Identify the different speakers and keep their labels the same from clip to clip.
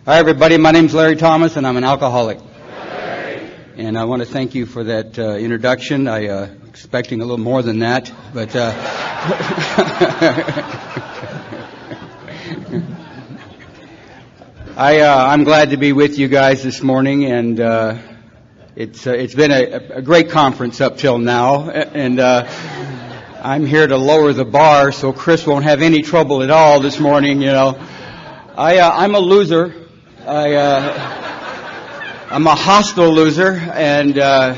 Speaker 1: Hi, everybody. My name's Larry Thomas, and I'm an alcoholic. And I want to thank you for that introduction. I expecting a little more than that, but I'm glad to be with you guys this morning, and it's been a great conference up till now, and I'm here to lower the bar so Chris won't have any trouble at all this morning. You know, I'm a loser. I'm a hostile loser, and I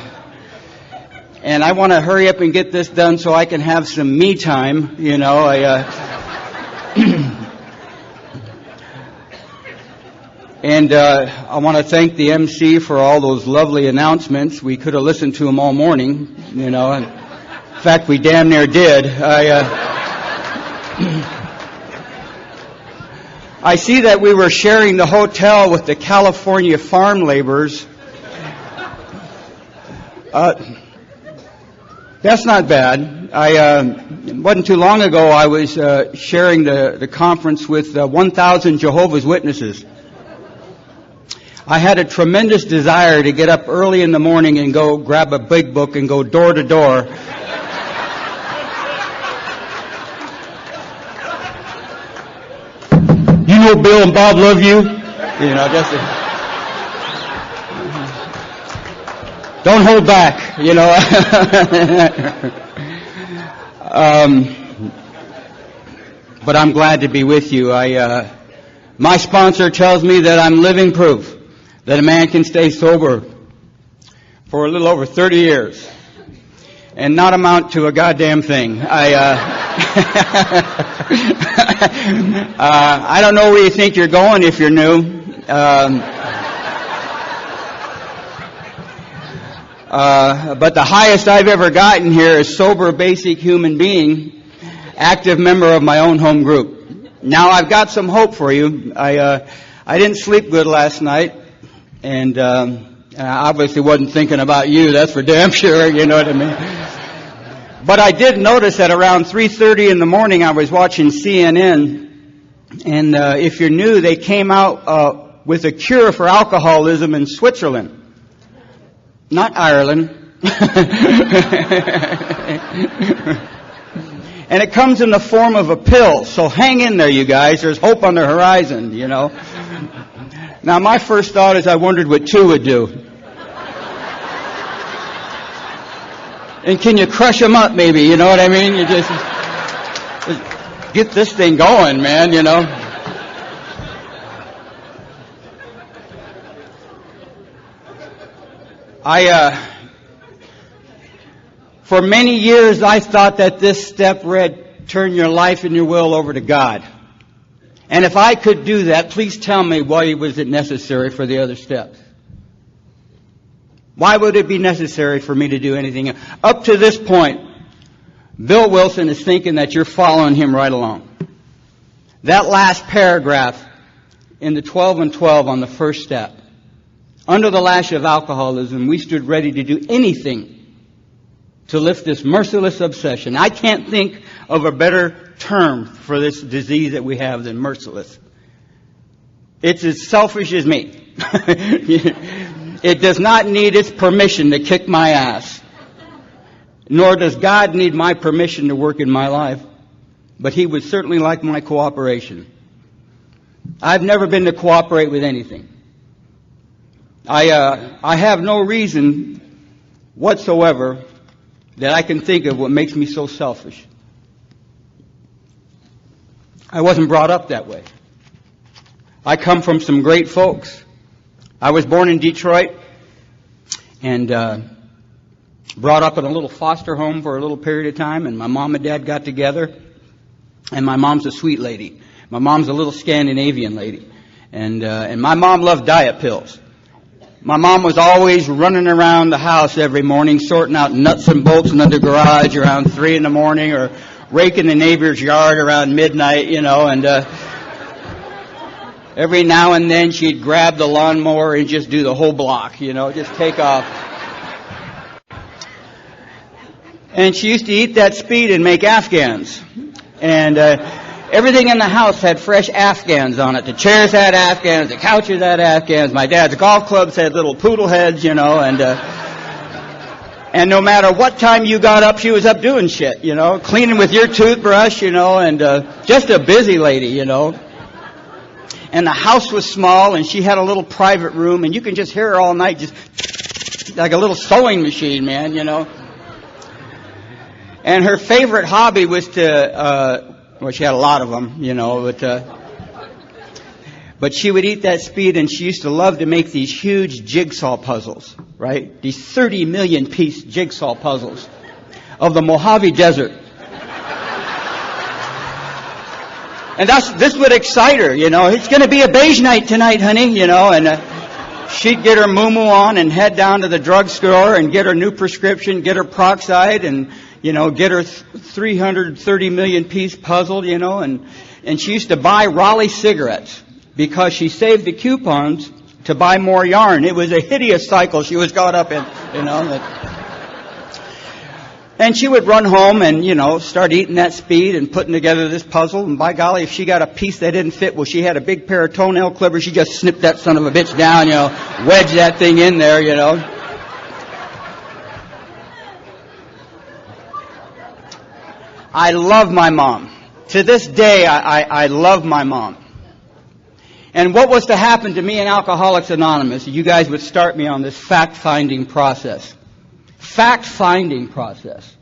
Speaker 1: want to hurry up and get this done so I can have some me time. You know, and I want to thank the MC for all those lovely announcements. We could have listened to them all morning, you know. In fact, we damn near did. I see that we were sharing the hotel with the California farm laborers. That's not bad. It wasn't too long ago I was sharing the conference with 1,000 Jehovah's Witnesses. I had a tremendous desire to get up early in the morning and go grab a big book and go door to door. You know Bill and Bob love you. You know, just don't hold back, you know. But I'm glad to be with you. My sponsor tells me that I'm living proof that a man can stay sober for a little over 30 years and not amount to a goddamn thing. I don't know where you think you're going if you're new. But the highest I've ever gotten here is sober, basic human being, active member of my own home group. Now I've got some hope for you. I didn't sleep good last night, and I obviously wasn't thinking about you. That's for damn sure. You know what I mean? But I did notice that around 3:30 in the morning I was watching CNN, and if you're new, they came out with a cure for alcoholism in Switzerland, not Ireland. And it comes in the form of a pill, so hang in there, you guys. There's hope on the horizon, you know. Now, my first thought is I wondered what two would do. And can you crush them up, maybe? You know what I mean? You just get this thing going, man, you know. For many years, I thought that this step read, turn your life and your will over to God. And if I could do that, please tell me why was it necessary for the other steps? Why would it be necessary for me to do anything else? Up to this point, Bill Wilson is thinking that you're following him right along. That last paragraph in the 12 and 12 on the first step. Under the lash of alcoholism, we stood ready to do anything to lift this merciless obsession. I can't think of a better term for this disease that we have than merciless. It's as selfish as me. It does not need its permission to kick my ass. Nor does God need my permission to work in my life. But He would certainly like my cooperation. I've never been to cooperate with anything. I have no reason whatsoever that I can think of what makes me so selfish. I wasn't brought up that way. I come from some great folks. I was born in Detroit and brought up in a little foster home for a little period of time, and my mom and dad got together, and my mom's a sweet lady. My mom's a little Scandinavian lady, and my mom loved diet pills. My mom was always running around the house every morning, sorting out nuts and bolts in the garage around 3 in the morning, or raking the neighbor's yard around midnight, you know, and every now and then she'd grab the lawnmower and just do the whole block, you know, just take off. And she used to eat that speed and make Afghans. And Everything in the house had fresh Afghans on it. The chairs had Afghans, the couches had Afghans. My dad's golf clubs had little poodle heads, and no matter what time you got up, she was up doing shit, cleaning with your toothbrush, and just a busy lady, And the house was small, and she had a little private room, and you can just hear her all night, just like a little sewing machine, man, And her favorite hobby was to, she had a lot of them, but she would eat that speed, and she used to love to make these huge jigsaw puzzles, right? These 30 million piece jigsaw puzzles of the Mojave Desert. And this would excite her, It's going to be a beige night tonight, honey, and she'd get her moo-moo on and head down to the drugstore and get her new prescription, get her peroxide, and get her 330 million piece puzzle, and she used to buy Raleigh cigarettes because she saved the coupons to buy more yarn. It was a hideous cycle she was caught up in, And she would run home and, start eating that speed and putting together this puzzle. And by golly, if she got a piece that didn't fit, well, she had a big pair of toenail clippers. She just snipped that son of a bitch down, wedged that thing in there, I love my mom. To this day, I love my mom. And what was to happen to me in Alcoholics Anonymous, you guys would start me on this fact-finding process. Fact-finding process.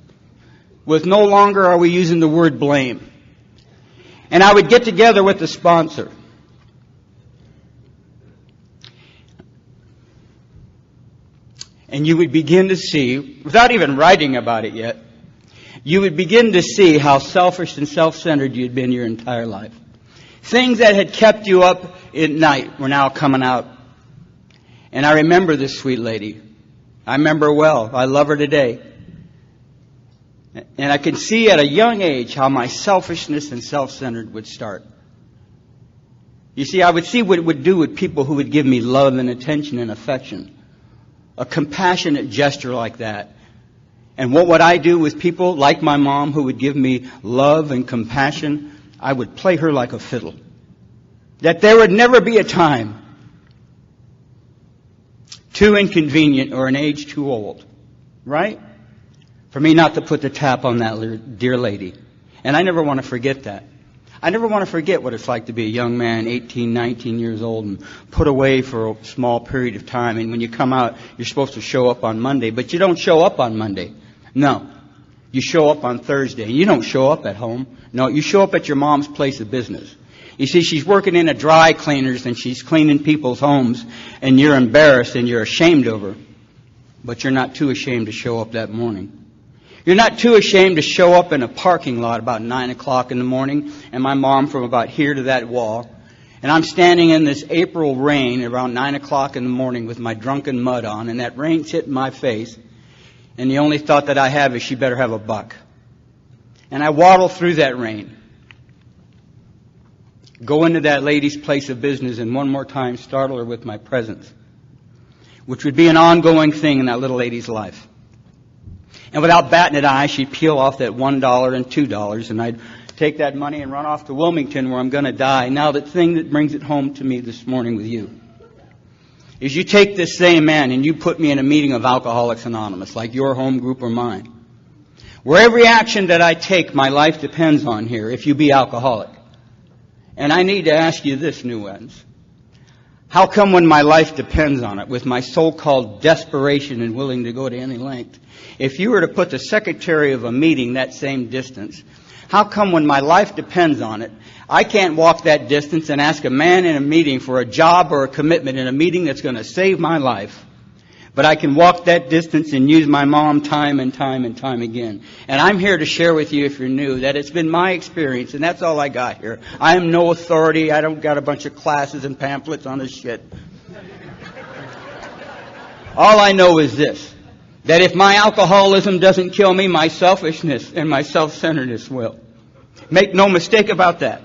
Speaker 1: With no longer are we using the word blame. And I would get together with the sponsor. And you would begin to see, without even writing about it yet, you would begin to see how selfish and self-centered you'd been your entire life. Things that had kept you up at night were now coming out. And I remember this sweet lady. I remember her well. I love her today. And I can see at a young age how my selfishness and self-centered would start. You see, I would see what it would do with people who would give me love and attention and affection. A compassionate gesture like that. And what would I do with people like my mom who would give me love and compassion? I would play her like a fiddle. That there would never be a time too inconvenient or an age too old, right? For me not to put the tap on that dear lady. And I never want to forget that. I never want to forget what it's like to be a young man, 18, 19 years old, and put away for a small period of time. And when you come out, you're supposed to show up on Monday, but you don't show up on Monday. No. You show up on Thursday. You don't show up at home. No, you show up at your mom's place of business. You see, she's working in a dry cleaners and she's cleaning people's homes, and you're embarrassed and you're ashamed of her. But you're not too ashamed to show up that morning. You're not too ashamed to show up in a parking lot about 9 o'clock in the morning, and my mom from about here to that wall. And I'm standing in this April rain around 9 o'clock in the morning with my drunken mud on, and that rain's hitting my face. And the only thought that I have is she better have a buck. And I waddle through that rain. Go into that lady's place of business and one more time startle her with my presence. Which would be an ongoing thing in that little lady's life. And without batting an eye, she'd peel off that $1 and $2, and I'd take that money and run off to Wilmington where I'm going to die. Now the thing that brings it home to me this morning with you is you take this same man and you put me in a meeting of Alcoholics Anonymous, like your home group or mine, where every action that I take, my life depends on here, if you be alcoholic. And I need to ask you this, new ones. How come when my life depends on it, with my so-called desperation and willing to go to any length, if you were to put the secretary of a meeting that same distance, how come when my life depends on it, I can't walk that distance and ask a man in a meeting for a job or a commitment in a meeting that's going to save my life, but I can walk that distance and use my mom time and time and time again. And I'm here to share with you, if you're new, that it's been my experience, and that's all I got here. I am no authority. I don't got a bunch of classes and pamphlets on this shit. All I know is this, that if my alcoholism doesn't kill me, my selfishness and my self-centeredness will. Make no mistake about that.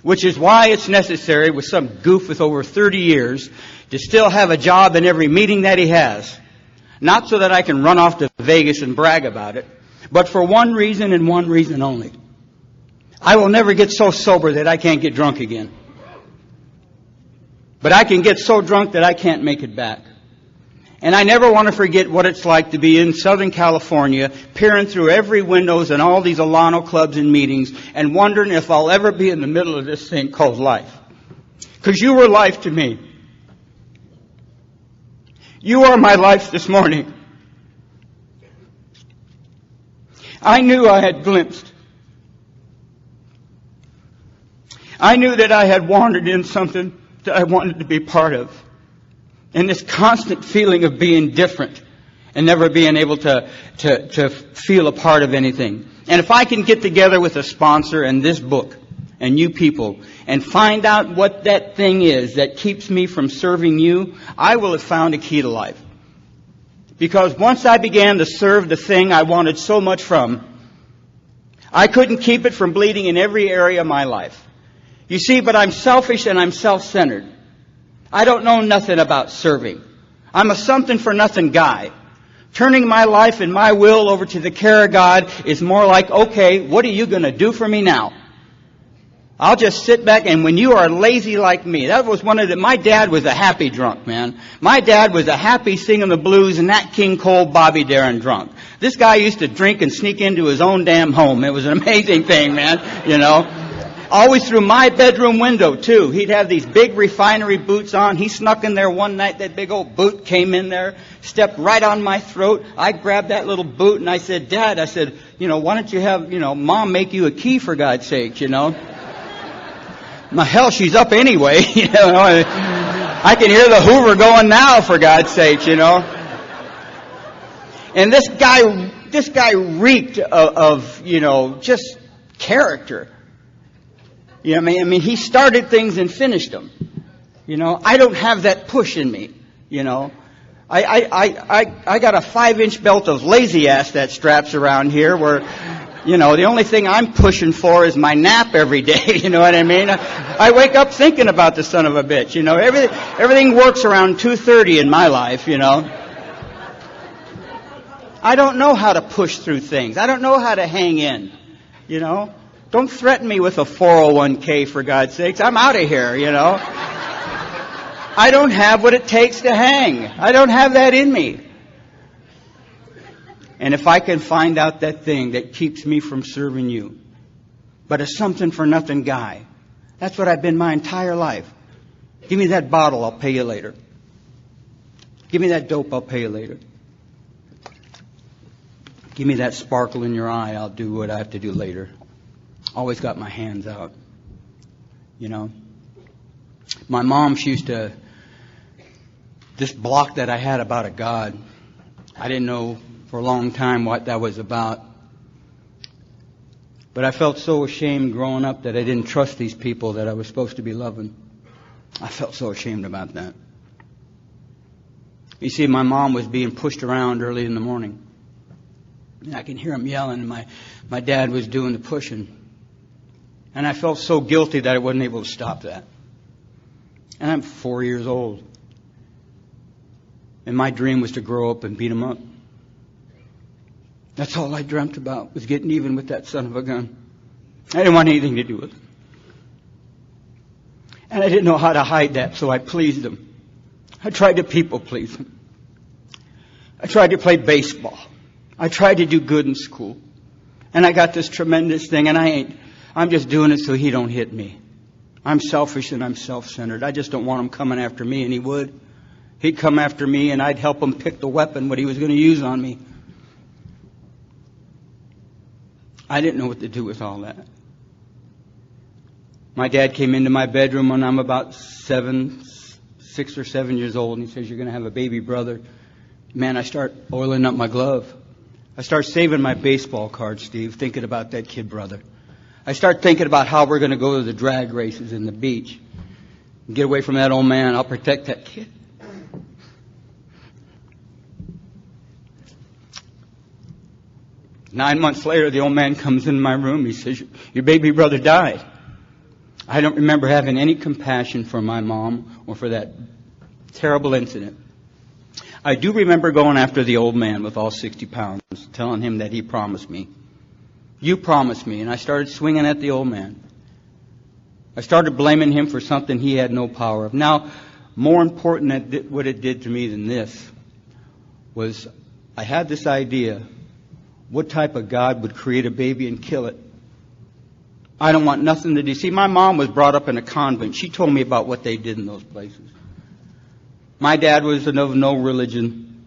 Speaker 1: Which is why it's necessary, with some goof with over 30 years, to still have a job in every meeting that he has. Not so that I can run off to Vegas and brag about it, but for one reason and one reason only. I will never get so sober that I can't get drunk again. But I can get so drunk that I can't make it back. And I never want to forget what it's like to be in Southern California, peering through every windows and all these Alano clubs and meetings, and wondering if I'll ever be in the middle of this thing called life. Because you were life to me. You are my life this morning. I knew I had glimpsed. I knew that I had wandered in something that I wanted to be part of. And this constant feeling of being different and never being able to feel a part of anything. And if I can get together with a sponsor and this book and you people and find out what that thing is that keeps me from serving you, I will have found a key to life. Because once I began to serve the thing I wanted so much from, I couldn't keep it from bleeding in every area of my life. You see, but I'm selfish and I'm self-centered. I don't know nothing about serving. I'm a something-for-nothing guy. Turning my life and my will over to the care of God is more like, okay, what are you going to do for me now? I'll just sit back, and when you are lazy like me, that was my dad was a happy drunk, man. My dad was a happy singing the blues and Nat King Cole, Bobby Darin drunk. This guy used to drink and sneak into his own damn home. It was an amazing thing, man, you know. Always through my bedroom window, too. He'd have these big refinery boots on. He snuck in there one night. That big old boot came in there, stepped right on my throat. I grabbed that little boot and I said, Dad, I said, why don't you have, Mom make you a key for God's sake, My hell, she's up anyway, I can hear the Hoover going now, for God's sake, And this guy reeked of just character. I mean, he started things and finished them. I don't have that push in me. I got a 5-inch belt of lazy ass that straps around here where, the only thing I'm pushing for is my nap every day. You know what I mean? I wake up thinking about the son of a bitch. Everything works around 2:30 in my life. I don't know how to push through things. I don't know how to hang in. Don't threaten me with a 401k, for God's sakes. I'm out of here, I don't have what it takes to hang. I don't have that in me. And if I can find out that thing that keeps me from serving you, but a something-for-nothing guy, that's what I've been my entire life. Give me that bottle, I'll pay you later. Give me that dope, I'll pay you later. Give me that sparkle in your eye, I'll do what I have to do later. Always got my hands out. My mom, she used to, this block that I had about a God, I didn't know for a long time what that was about. But I felt so ashamed growing up that I didn't trust these people that I was supposed to be loving. I felt so ashamed about that. You see, my mom was being pushed around early in the morning. And I can hear him yelling, and my dad was doing the pushing. And I felt so guilty that I wasn't able to stop that. And I'm 4 years old. And my dream was to grow up and beat him up. That's all I dreamt about, was getting even with that son of a gun. I didn't want anything to do with him. And I didn't know how to hide that, so I pleased him. I tried to people please him. I tried to play baseball. I tried to do good in school. And I got this tremendous thing, and I'm just doing it so he don't hit me. I'm selfish and I'm self-centered. I just don't want him coming after me, and he would. He'd come after me, and I'd help him pick the weapon, what he was going to use on me. I didn't know what to do with all that. My dad came into my bedroom when I'm about 6 or 7 years old, and he says, "You're going to have a baby brother." Man, I start oiling up my glove. I start saving my baseball cards, Steve, thinking about that kid brother. I start thinking about how we're going to go to the drag races in the beach. Get away from that old man. I'll protect that kid. Nine months later, the old man comes in my room. He says, "Your baby brother died." I don't remember having any compassion for my mom or for that terrible incident. I do remember going after the old man with all 60 pounds, telling him that he promised me You promised me. And I started swinging at the old man. I started blaming him for something he had no power of. Now, more important than what it did to me than this was I had this idea. What type of God would create a baby and kill it? I don't want nothing to do. See, my mom was brought up in a convent. She told me about what they did in those places. My dad was of no religion.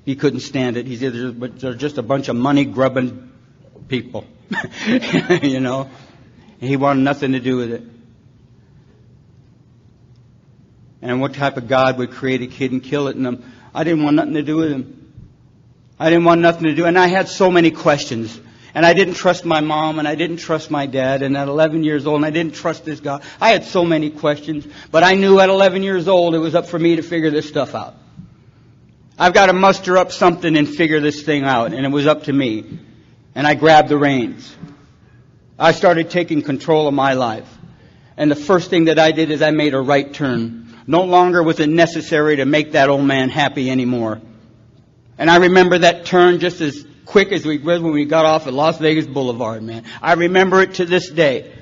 Speaker 1: He couldn't stand it. He said, they're just a bunch of money-grubbing people. You know? And he wanted nothing to do with it. And what type of God would create a kid and kill it? And I didn't want nothing to do with him. I didn't want nothing to do. And I had so many questions. And I didn't trust my mom, and I didn't trust my dad. And at 11 years old, and I didn't trust this God. I had so many questions. But I knew at 11 years old, it was up for me to figure this stuff out. I've got to muster up something and figure this thing out. And it was up to me. And I grabbed the reins. I started taking control of my life. And the first thing that I did is I made a right turn. No longer was it necessary to make that old man happy anymore. And I remember that turn just as quick as we was when we got off at Las Vegas Boulevard, man. I remember it to this day.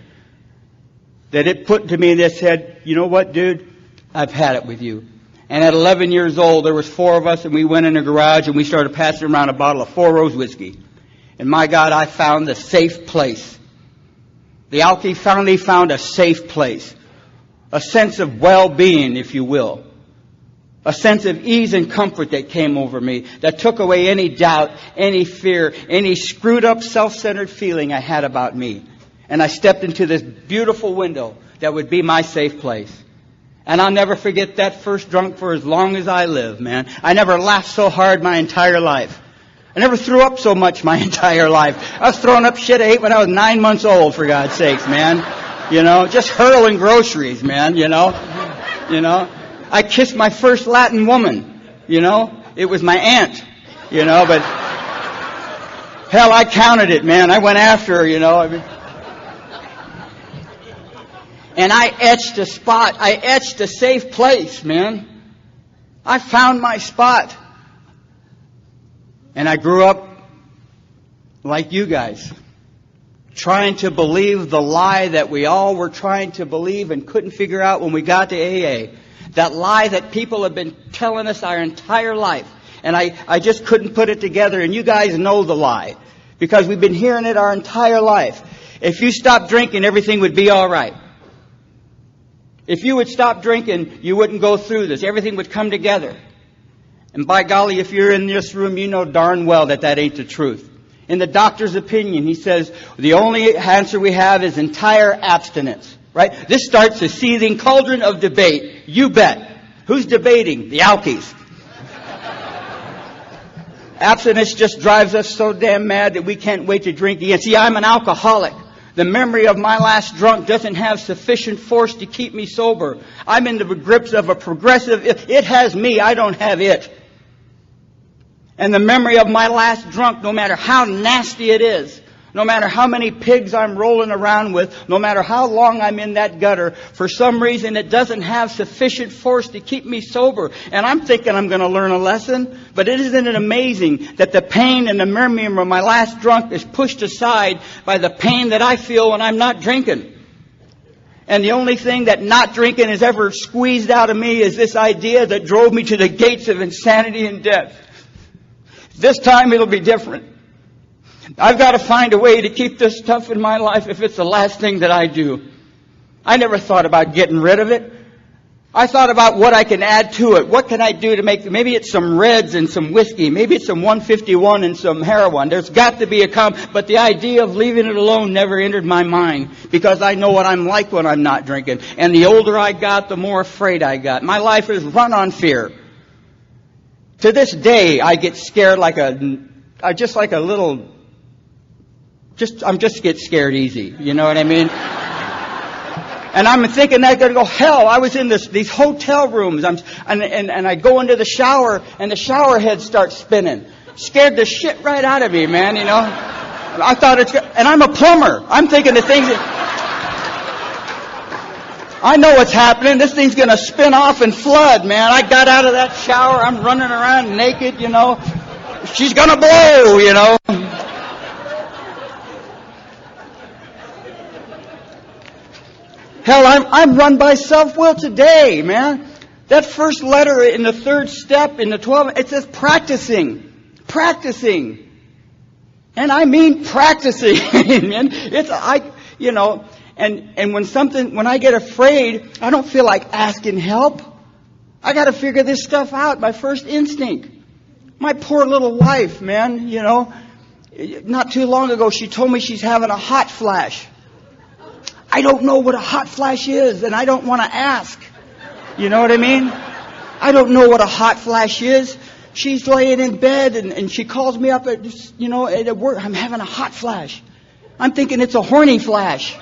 Speaker 1: That it put to me in this head, you know what, dude? I've had it with you. And at 11 years old, there was 4 of us, and we went in a garage, and we started passing around a bottle of 4 Rose whiskey. And my God, I found the safe place. The alky finally found a safe place. A sense of well-being, if you will. A sense of ease and comfort that came over me, that took away any doubt, any fear, any screwed up, self-centered feeling I had about me. And I stepped into this beautiful window that would be my safe place. And I'll never forget that first drunk for as long as I live, man. I never laughed so hard my entire life. I never threw up so much my entire life. I was throwing up shit I ate when I was 9 months old, for God's sakes, man. You know, just hurling groceries, man, you know. You know. I kissed my first Latin woman, you know. It was my aunt, you know, but hell, I counted it, man. I went after her, you know. And I etched a spot. I etched a safe place, man. I found my spot. And I grew up like you guys, trying to believe the lie that we all were trying to believe and couldn't figure out when we got to AA. That lie that people have been telling us our entire life. And I just couldn't put it together. And you guys know the lie. Because we've been hearing it our entire life. If you stopped drinking, everything would be all right. If you would stop drinking, you wouldn't go through this. Everything would come together. And by golly, if you're in this room, you know darn well that that ain't the truth. In the doctor's opinion, he says, the only answer we have is entire abstinence. Right? This starts a seething cauldron of debate. You bet. Who's debating? The alkies. Abstinence just drives us so damn mad that we can't wait to drink again. See, I'm an alcoholic. The memory of my last drunk doesn't have sufficient force to keep me sober. I'm in the grips of a progressive. It has me. I don't have it. And the memory of my last drunk, no matter how nasty it is, no matter how many pigs I'm rolling around with, no matter how long I'm in that gutter, for some reason it doesn't have sufficient force to keep me sober. And I'm thinking I'm going to learn a lesson, but isn't it amazing that the pain and the memory of my last drunk is pushed aside by the pain that I feel when I'm not drinking? And the only thing that not drinking has ever squeezed out of me is this idea that drove me to the gates of insanity and death. This time it'll be different. I've got to find a way to keep this stuff in my life if it's the last thing that I do. I never thought about getting rid of it. I thought about what I can add to it. What can I do to make, maybe it's some Reds and some whiskey. Maybe it's some 151 and some heroin. There's got to be but the idea of leaving it alone never entered my mind because I know what I'm like when I'm not drinking. And the older I got, the more afraid I got. My life is run on fear. To this day, I get scared I just get scared easy. You know what I mean? And I'm thinking I'm going to go, hell, I was in these hotel rooms. And I go into the shower and the shower head starts spinning. Scared the shit right out of me, man, you know. I thought and I'm a plumber. I'm thinking the things I know what's happening. This thing's going to spin off and flood, man. I got out of that shower. I'm running around naked, you know. She's going to blow, you know. Hell, I'm run by self-will today, man. That first letter in the third step in the 12, it says practicing. Practicing. And I mean practicing. Man. And when I get afraid, I don't feel like asking help. I got to figure this stuff out, my first instinct. My poor little wife, man, not too long ago, she told me she's having a hot flash. I don't know what a hot flash is, and I don't want to ask. You know what I mean? I don't know what a hot flash is. She's laying in bed, and she calls me up at work. I'm having a hot flash. I'm thinking it's a horny flash.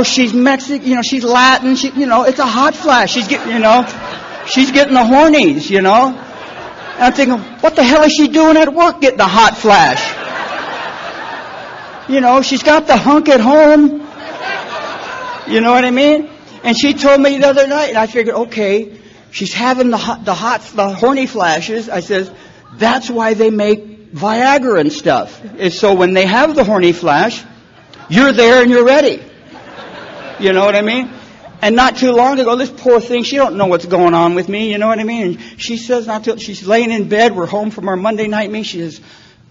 Speaker 1: She's Mexican, she's Latin, it's a hot flash. She's getting the hornies, And I'm thinking, what the hell is she doing at work getting a hot flash? She's got the hunk at home. You know what I mean? And she told me the other night, and I figured, okay, she's having the horny flashes. I says, that's why they make Viagra and stuff. Is so when they have the horny flash, you're there and you're ready. You know what I mean? And not too long ago, this poor thing, she don't know what's going on with me, you know what I mean? And she says, she's laying in bed, we're home from our Monday night meeting, she says,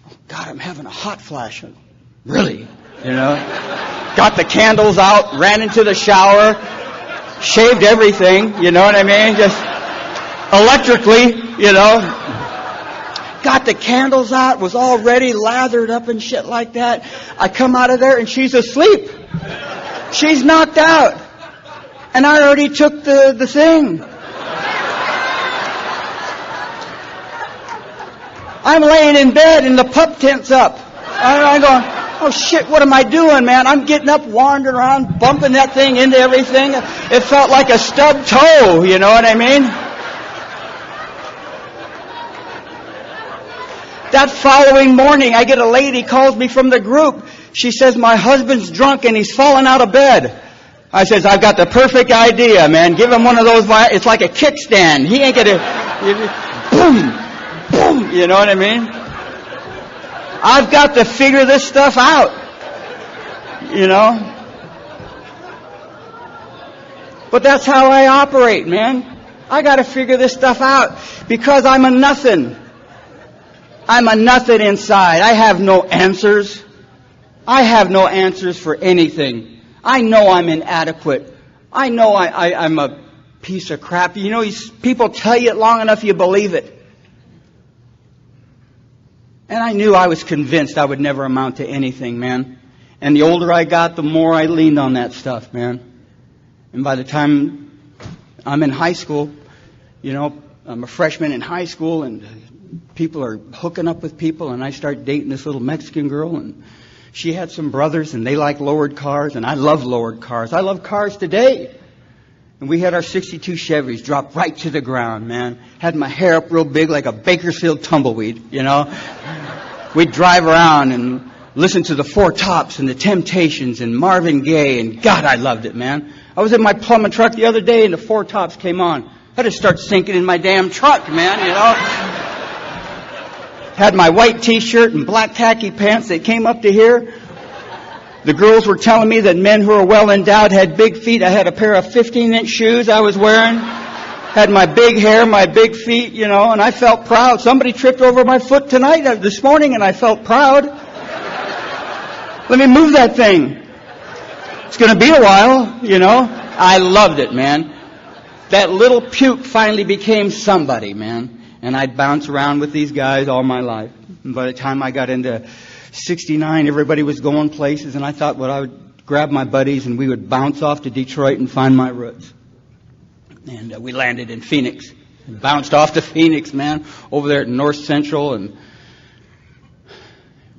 Speaker 1: oh, God, I'm having a hot flash. Really? Got the candles out, ran into the shower, shaved everything, you know what I mean? Just electrically, Got the candles out, was all ready, lathered up and shit like that. I come out of there and she's asleep. She's knocked out. And I already took the thing. I'm laying in bed and the pup tent's up. And I'm going, oh shit, what am I doing, man? I'm getting up, wandering around, bumping that thing into everything. It felt like a stubbed toe, you know what I mean? That following morning, I get a lady calls me from the group. She says, my husband's drunk and he's fallen out of bed. I says, I've got the perfect idea, man. Give him one of those, it's like a kickstand. He ain't gonna, boom, boom, you know what I mean? I've got to figure this stuff out, But that's how I operate, man. I got to figure this stuff out because I'm a nothing. I'm a nothing inside. I have no answers. I have no answers for anything. I know I'm inadequate. I know I'm a piece of crap. People tell you it long enough, you believe it. And I knew, I was convinced I would never amount to anything, man. And the older I got, the more I leaned on that stuff, man. And by the time I'm in high school, I'm a freshman in high school, and people are hooking up with people, and I start dating this little Mexican girl, and she had some brothers, and they like lowered cars, and I love lowered cars. I love cars today. And we had our 62 Chevys drop right to the ground, man. Had my hair up real big like a Bakersfield tumbleweed, We'd drive around and listen to the Four Tops and the Temptations and Marvin Gaye, and God, I loved it, man. I was in my plumbing truck the other day, and the Four Tops came on. I had to start sinking in my damn truck, man, Had my white T-shirt and black khaki pants that came up to here. The girls were telling me that men who are well endowed had big feet. I had a pair of 15-inch shoes I was wearing. Had my big hair, my big feet, and I felt proud. Somebody tripped over my foot this morning, and I felt proud. Let me move that thing. It's going to be a while, I loved it, man. That little puke finally became somebody, man. And I'd bounce around with these guys all my life. And by the time I got into 69, everybody was going places, and I thought, I would grab my buddies and we would bounce off to Detroit and find my roots. And we landed in Phoenix. And bounced off to Phoenix, man, over there at North Central and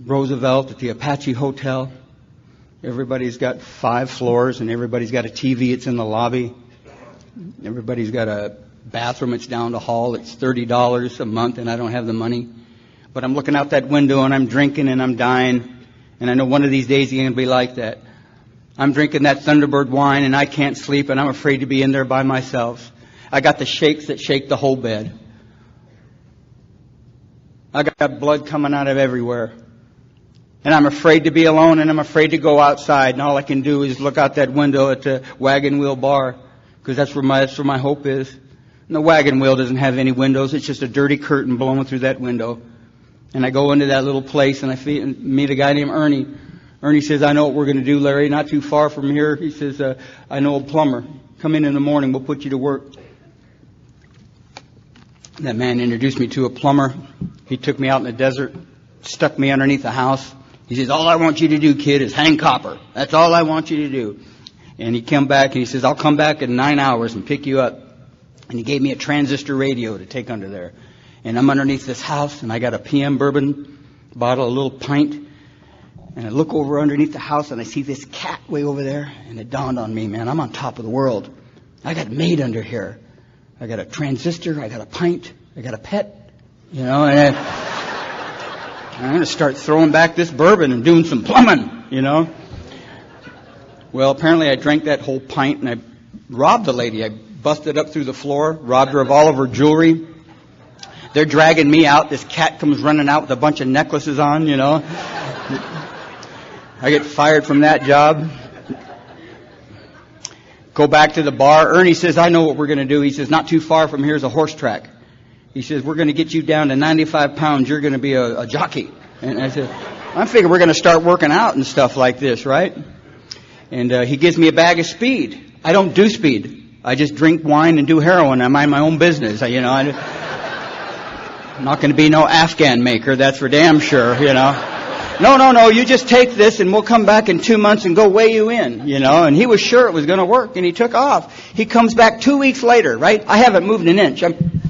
Speaker 1: Roosevelt at the Apache Hotel. Everybody's got 5 floors, and everybody's got a TV. It's in the lobby. Everybody's got a bathroom. It's down the hall. It's $30 a month, and I don't have the money. But I'm looking out that window, and I'm drinking, and I'm dying. And I know one of these days you're going to be like that. I'm drinking that Thunderbird wine, and I can't sleep, and I'm afraid to be in there by myself. I got the shakes that shake the whole bed. I got blood coming out of everywhere. And I'm afraid to be alone, and I'm afraid to go outside, and all I can do is look out that window at the Wagon Wheel Bar, because that's where my hope is. And the Wagon Wheel doesn't have any windows. It's just a dirty curtain blowing through that window. And I go into that little place, and I meet a guy named Ernie. Ernie says, I know what we're going to do, Larry. Not too far from here. He says, I know a plumber. Come in the morning. We'll put you to work. That man introduced me to a plumber. He took me out in the desert, stuck me underneath the house. He says, all I want you to do, kid, is hang copper. That's all I want you to do. And he came back, and he says, I'll come back in 9 hours and pick you up. And he gave me a transistor radio to take under there. And I'm underneath this house, and I got a PM bourbon bottle, a little pint. And I look over underneath the house, and I see this cat way over there. And it dawned on me, man, I'm on top of the world. I got made under here. I got a transistor, I got a pint, I got a pet, and I'm going to start throwing back this bourbon and doing some plumbing, Well, apparently I drank that whole pint, and I robbed the lady. I busted up through the floor, robbed her of all of her jewelry. They're dragging me out. This cat comes running out with a bunch of necklaces on, I get fired from that job. Go back to the bar. Ernie says, I know what we're going to do. He says, not too far from here is a horse track. He says, we're going to get you down to 95 pounds. You're going to be a jockey. And I said, I figure we're going to start working out and stuff like this, right? And he gives me a bag of speed. I don't do speed. I just drink wine and do heroin. I mind my own business. I'm not going to be no Afghan maker. That's for damn sure, No, you just take this and we'll come back in 2 months and go weigh you in, And he was sure it was going to work, and he took off. He comes back 2 weeks later, right? I haven't moved an inch. I don't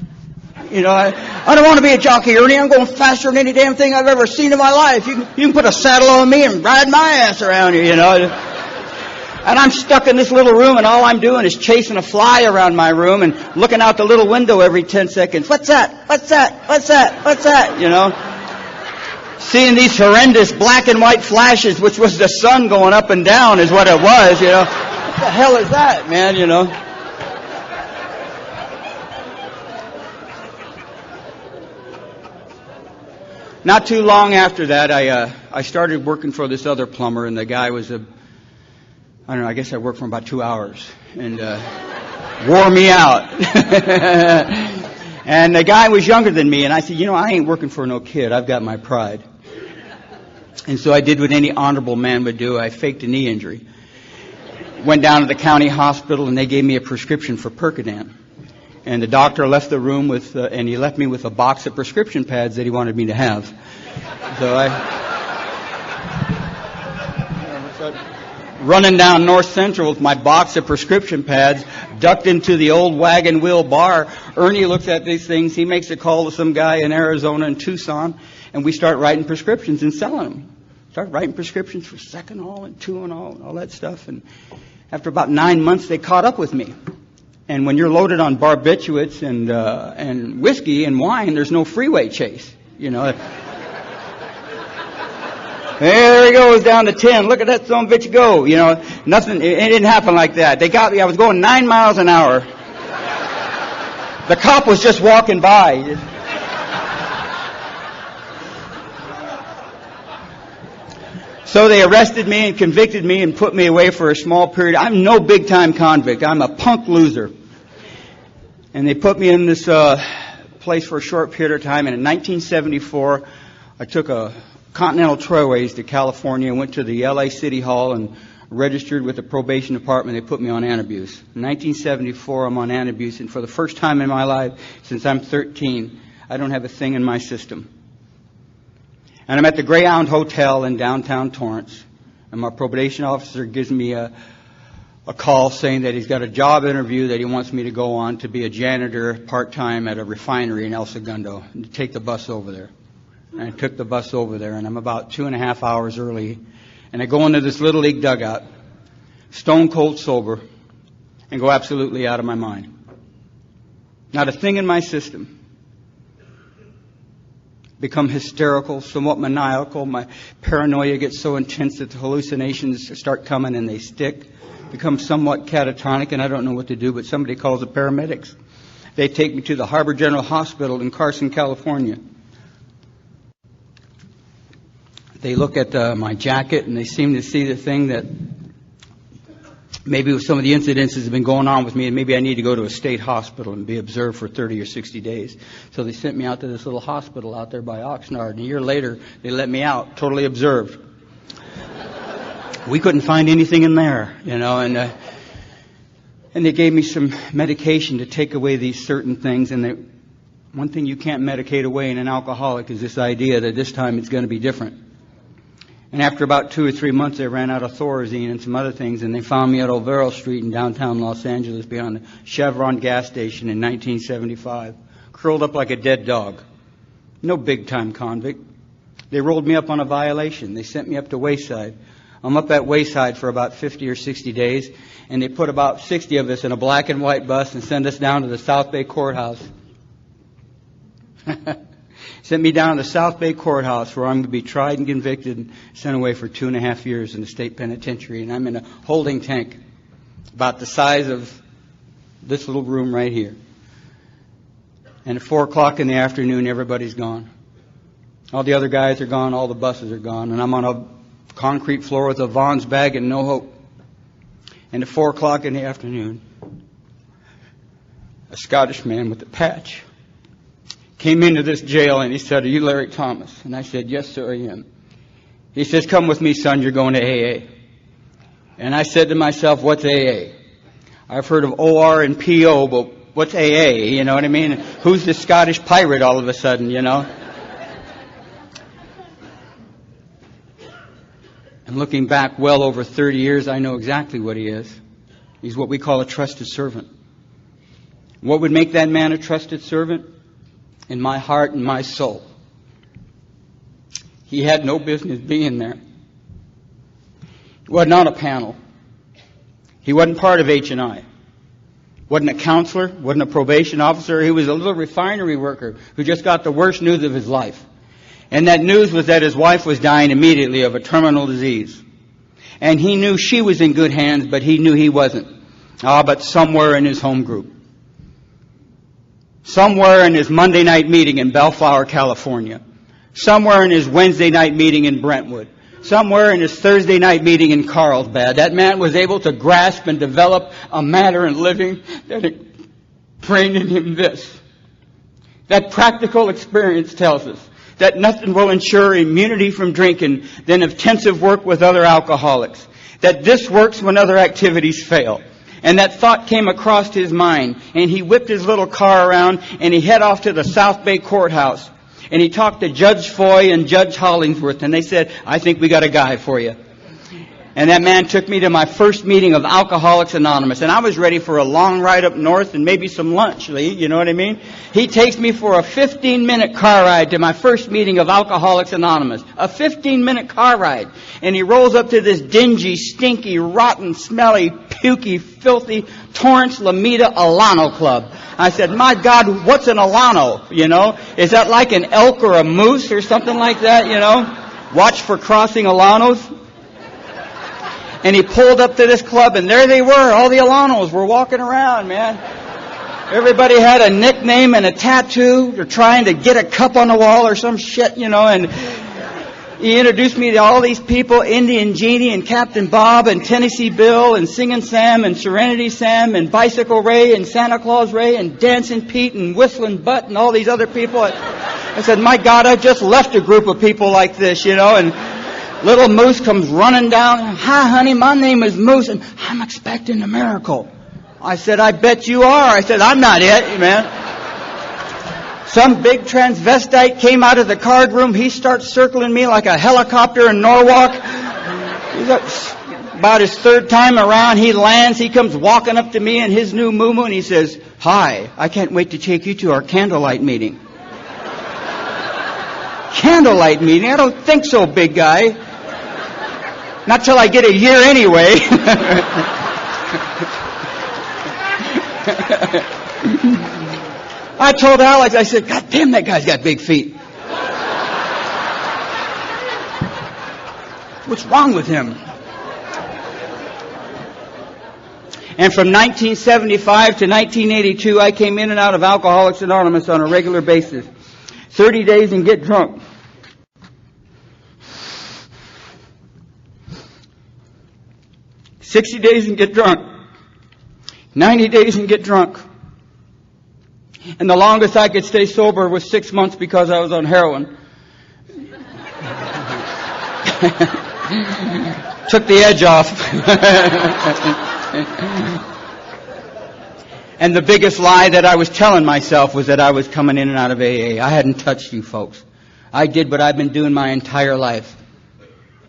Speaker 1: want to be a jockey, Ernie. I'm going faster than any damn thing I've ever seen in my life. You can put a saddle on me and ride my ass around here, And I'm stuck in this little room, and all I'm doing is chasing a fly around my room and looking out the little window every 10 seconds. What's that? What's that? What's that? What's that? Seeing these horrendous black and white flashes, which was the sun going up and down is what it was, What the hell is that, man, Not too long after that, I started working for this other plumber, and the guy was I guess I worked for him about 2 hours, and wore me out. And the guy was younger than me, and I said, I ain't working for no kid. I've got my pride. And so I did what any honorable man would do. I faked a knee injury. Went down to the county hospital, and they gave me a prescription for Percodan. And the doctor left the room and he left me with a box of prescription pads that he wanted me to have. So running down North Central with my box of prescription pads, ducked into the old Wagon Wheel Bar. Ernie looks at these things. He makes a call to some guy in Arizona and Tucson, and we start writing prescriptions and selling them. Start writing prescriptions for Seconal and Tuinal and all that stuff. And after about 9 months, they caught up with me. And when you're loaded on barbiturates and whiskey and wine, there's no freeway chase, There he goes down to 10. Look at that son of a bitch go. Nothing. It didn't happen like that. They got me. I was going 9 miles an hour. The cop was just walking by. So they arrested me and convicted me and put me away for a small period. I'm no big-time convict. I'm a punk loser. And they put me in this place for a short period of time. And in 1974, I took a Continental Trailways to California and went to the LA City Hall and registered with the probation department. They put me on antabuse. In 1974, I'm on antabuse, and for the first time in my life since I'm 13, I don't have a thing in my system. And I'm at the Greyhound Hotel in downtown Torrance, and my probation officer gives me a call saying that he's got a job interview that he wants me to go on to be a janitor part-time at a refinery in El Segundo and to take the bus over there. And I took the bus over there, and I'm about 2.5 hours early. And I go into this Little League dugout, stone cold sober, and go absolutely out of my mind. Not a thing in my system. Become hysterical, somewhat maniacal. My paranoia gets so intense that the hallucinations start coming and they stick. Become somewhat catatonic, and I don't know what to do, but somebody calls the paramedics. They take me to the Harbor General Hospital in Carson, California. They look at my jacket and they seem to see the thing that maybe some of the incidences have been going on with me, and maybe I need to go to a state hospital and be observed for 30 or 60 days. So they sent me out to this little hospital out there by Oxnard, and a year later they let me out, totally observed. We couldn't find anything in there, and they gave me some medication to take away these certain things. And one thing you can't medicate away in an alcoholic is this idea that this time it's going to be different. And after about 2 or 3 months, they ran out of Thorazine and some other things, and they found me at Olvera Street in downtown Los Angeles behind the Chevron gas station in 1975, curled up like a dead dog. No big-time convict. They rolled me up on a violation. They sent me up to Wayside. I'm up at Wayside for about 50 or 60 days, and they put about 60 of us in a black and white bus and sent us down to the South Bay Courthouse. Sent me down to the South Bay Courthouse, where I'm going to be tried and convicted and sent away for 2.5 years in the state penitentiary. And I'm in a holding tank about the size of this little room right here. And at 4 o'clock in the afternoon, everybody's gone. All the other guys are gone. All the buses are gone. And I'm on a concrete floor with a Vaughn's bag and no hope. And at 4 o'clock in the afternoon, a Scottish man with a patch came into this jail, and he said, "Are you Larry Thomas?" And I said, "Yes, sir, I am." He says, "Come with me, son, you're going to AA." And I said to myself, what's AA? I've heard of OR and PO, but what's AA? You know what I mean? Who's the Scottish pirate all of a sudden, And looking back well over 30 years, I know exactly what he is. He's what we call a trusted servant. What would make that man a trusted servant? In my heart and my soul, he had no business being there. He wasn't on a panel. He wasn't part of H&I. Wasn't a counselor. Wasn't a probation officer. He was a little refinery worker who just got the worst news of his life. And that news was that his wife was dying immediately of a terminal disease. And he knew she was in good hands, but he knew he wasn't. But somewhere in his home group. Somewhere in his Monday night meeting in Bellflower, California. Somewhere in his Wednesday night meeting in Brentwood. Somewhere in his Thursday night meeting in Carlsbad. That man was able to grasp and develop a manner in living that trained in him this. That practical experience tells us that nothing will ensure immunity from drinking than intensive work with other alcoholics. That this works when other activities fail. And that thought came across his mind, and he whipped his little car around, and he head off to the South Bay Courthouse. And he talked to Judge Foy and Judge Hollingsworth, and they said, "I think we got a guy for you." And that man took me to my first meeting of Alcoholics Anonymous, and I was ready for a long ride up north and maybe some lunch, Lee, you know what I mean? He takes me for a 15-minute car ride to my first meeting of Alcoholics Anonymous. A 15-minute car ride. And he rolls up to this dingy, stinky, rotten, smelly, pukey, filthy Torrance Lameda Alano Club. I said, "My God, what's an Alano, Is that like an elk or a moose or something like that, Watch for crossing Alanos." And he pulled up to this club, and there they were. All the Alanos were walking around, man. Everybody had a nickname and a tattoo. They're trying to get a cup on the wall or some shit, And he introduced me to all these people, Indian Genie and Captain Bob and Tennessee Bill and Singing Sam and Serenity Sam and Bicycle Ray and Santa Claus Ray and Dancing Pete and Whistling Butt and all these other people. I said, "My God, I just left a group of people like this, And little Moose comes running down. "Hi, honey, my name is Moose, and I'm expecting a miracle." I said, "I bet you are." I said, "I'm not it, man." Some big transvestite came out of the card room. He starts circling me like a helicopter in Norwalk. He's about his third time around. He lands. He comes walking up to me in his new moo-moo, and he says, "Hi, I can't wait to take you to our candlelight meeting." Candlelight meeting? I don't think so, big guy. Not till I get a year anyway. I told Alex, I said, "God damn, that guy's got big feet." What's wrong with him? And from 1975 to 1982, I came in and out of Alcoholics Anonymous on a regular basis. 30 days and get drunk. 60 days and get drunk. 90 days and get drunk. And the longest I could stay sober was 6 months because I was on heroin. Took the edge off. And the biggest lie that I was telling myself was that I was coming in and out of AA. I hadn't touched you folks. I did what I've been doing my entire life.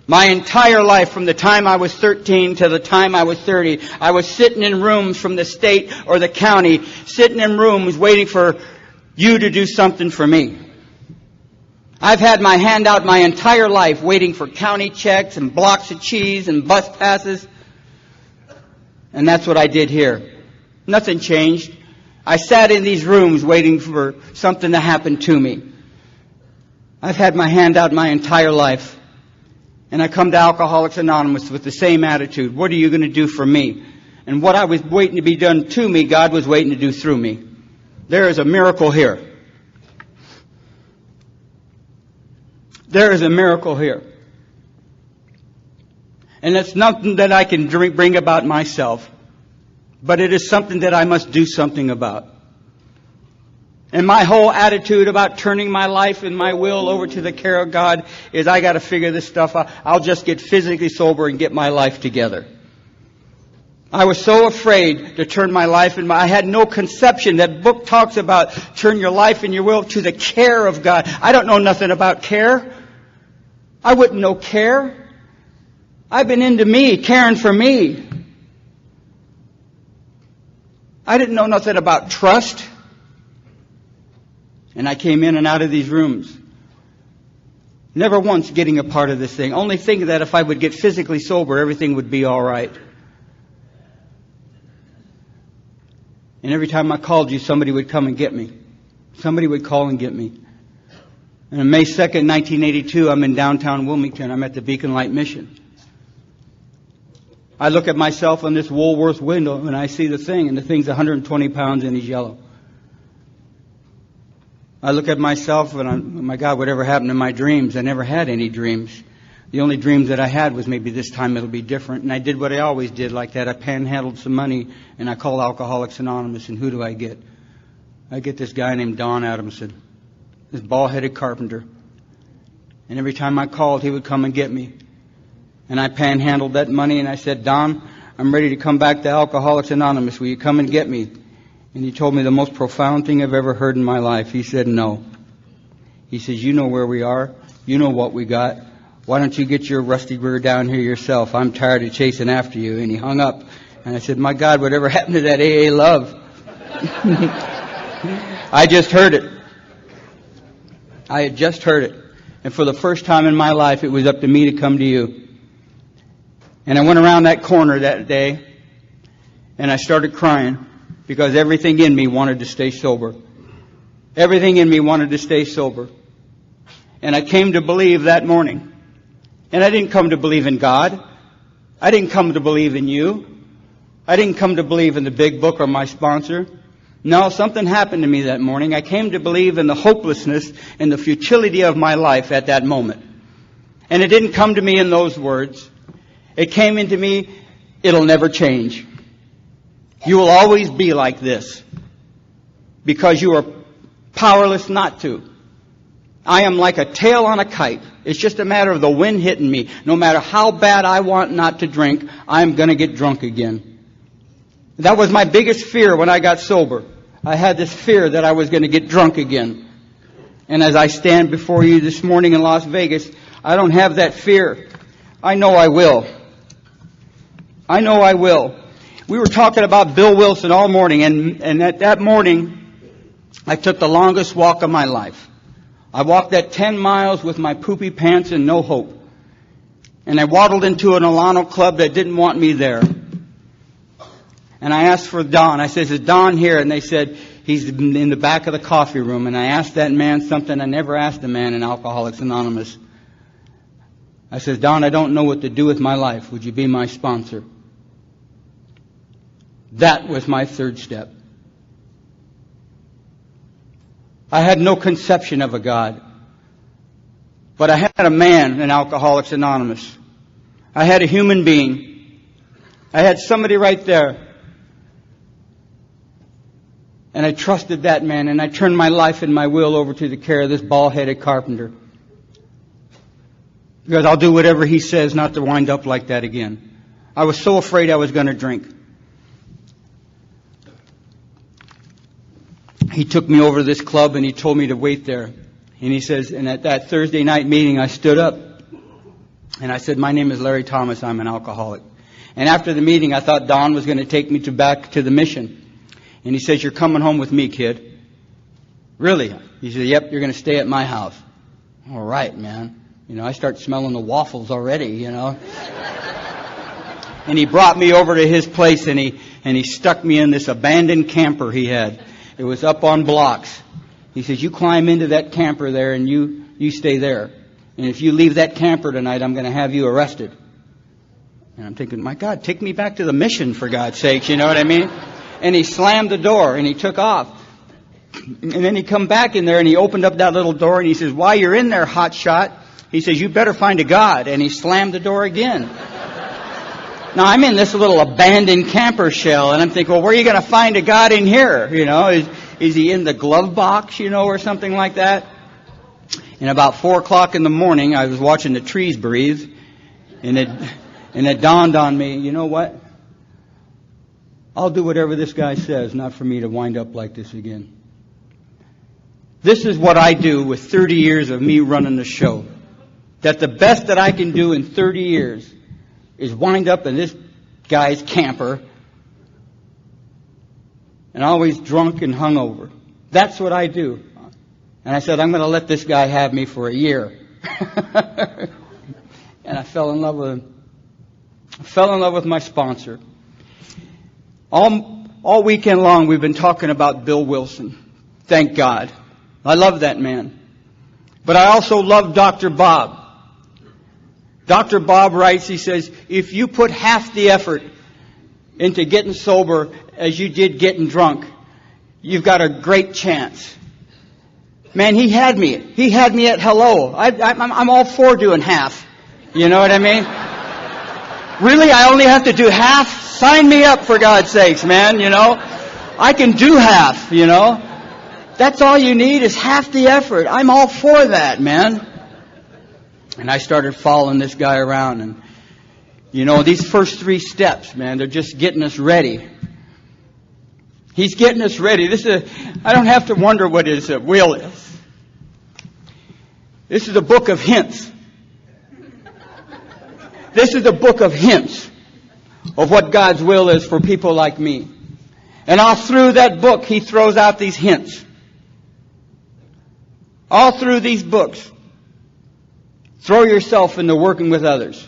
Speaker 1: My entire life, from the time I was 13 to the time I was 30, I was sitting in rooms from the state or the county, sitting in rooms waiting for you to do something for me. I've had my hand out my entire life waiting for county checks and blocks of cheese and bus passes. And that's what I did here. Nothing changed. I sat in these rooms waiting for something to happen to me. I've had my hand out my entire life. And I come to Alcoholics Anonymous with the same attitude. What are you going to do for me? And what I was waiting to be done to me, God was waiting to do through me. There is a miracle here. There is a miracle here. And it's nothing that I can bring about myself. But it is something that I must do something about. And my whole attitude about turning my life and my will over to the care of God is I got to figure this stuff out. I'll just get physically sober and get my life together. I was so afraid to turn my life and I had no conception. That book talks about turn your life and your will to the care of God. I don't know nothing about care. I wouldn't know care. I've been into me, caring for me. I didn't know nothing about trust. And I came in and out of these rooms. Never once getting a part of this thing. Only thinking that if I would get physically sober, everything would be all right. And every time I called you, somebody would come and get me. Somebody would call and get me. And on May 2nd, 1982, I'm in downtown Wilmington. I'm at the Beacon Light Mission. I look at myself on this Woolworth window and I see the thing, and the thing's 120 pounds and he's yellow. I look at myself and oh my God, whatever happened to my dreams? I never had any dreams. The only dreams that I had was maybe this time it'll be different. And I did what I always did like that. I panhandled some money and I called Alcoholics Anonymous, and who do I get? I get this guy named Don Adamson, this bald-headed carpenter. And every time I called, he would come and get me. And I panhandled that money and I said, Don, I'm ready to come back to Alcoholics Anonymous. Will you come and get me? And he told me the most profound thing I've ever heard in my life. He said, no. He says, you know where we are. You know what we got. Why don't you get your rusty rear down here yourself? I'm tired of chasing after you. And he hung up. And I said, my God, whatever happened to that AA love? I just heard it. I had just heard it. And for the first time in my life, it was up to me to come to you. And I went around that corner that day, and I started crying because everything in me wanted to stay sober. Everything in me wanted to stay sober. And I came to believe that morning. And I didn't come to believe in God. I didn't come to believe in you. I didn't come to believe in the big book or my sponsor. No, something happened to me that morning. I came to believe in the hopelessness and the futility of my life at that moment. And it didn't come to me in those words. It came into me, it'll never change. You will always be like this because you are powerless not to. I am like a tail on a kite. It's just a matter of the wind hitting me. No matter how bad I want not to drink, I'm going to get drunk again. That was my biggest fear when I got sober. I had this fear that I was going to get drunk again. And as I stand before you this morning in Las Vegas, I don't have that fear. I know I will. I know I will. We were talking about Bill Wilson all morning, and at that morning, I took the longest walk of my life. I walked that 10 miles with my poopy pants and no hope. And I waddled into an Alano club that didn't want me there. And I asked for Don. I said, is Don here? And they said, he's in the back of the coffee room. And I asked that man something I never asked a man in Alcoholics Anonymous. I said, Don, I don't know what to do with my life. Would you be my sponsor? That was my third step. I had no conception of a God. But I had a man in Alcoholics Anonymous. I had a human being I had somebody right there. And I trusted that man, and I turned my life and my will over to the care of this bald-headed carpenter. Because I'll do whatever he says not to wind up like that again. I was so afraid I was going to drink. He took me over to this club and he told me to wait there. And he says, and at that Thursday night meeting I stood up and I said, my name is Larry Thomas, I'm an alcoholic. And after the meeting I thought Don was going to take me back to the mission. And he says, you're coming home with me, kid. Really? He said, yep, you're going to stay at my house. All right, man. I start smelling the waffles already, And he brought me over to his place and he stuck me in this abandoned camper he had. It was up on blocks. He says, you climb into that camper there and you stay there. And if you leave that camper tonight, I'm going to have you arrested. And I'm thinking, my God, take me back to the mission, for God's sakes, you know what I mean? And he slammed the door and he took off. And then he come back in there and he opened up that little door and he says, while you're in there, hot shot, he says, you better find a God. And he slammed the door again. Now, I'm in this little abandoned camper shell, and I'm thinking, well, where are you going to find a God in here? Is he in the glove box, or something like that? And about 4 o'clock in the morning, I was watching the trees breathe, and it dawned on me, you know what? I'll do whatever this guy says, not for me to wind up like this again. This is what I do with 30 years of me running the show. That the best that I can do in 30 years is wind up in this guy's camper and always drunk and hungover. That's what I do. And I said, I'm going to let this guy have me for a year. And I fell in love with him. I fell in love with my sponsor. All weekend long we've been talking about Bill Wilson. Thank God. I love that man. But I also love Dr. Bob. Dr. Bob writes, he says, if you put half the effort into getting sober as you did getting drunk, you've got a great chance. Man, he had me. He had me at hello. I'm all for doing half. You know what I mean? Really, I only have to do half? Sign me up, for God's sakes, man, I can do half, That's all you need is half the effort. I'm all for that, man. And I started following this guy around. And, these first 3 steps, man, they're just getting us ready. He's getting us ready. I don't have to wonder what his will is. This is a book of hints. This is a book of hints of what God's will is for people like me. And all through that book, he throws out these hints. All through these books. Throw yourself into working with others.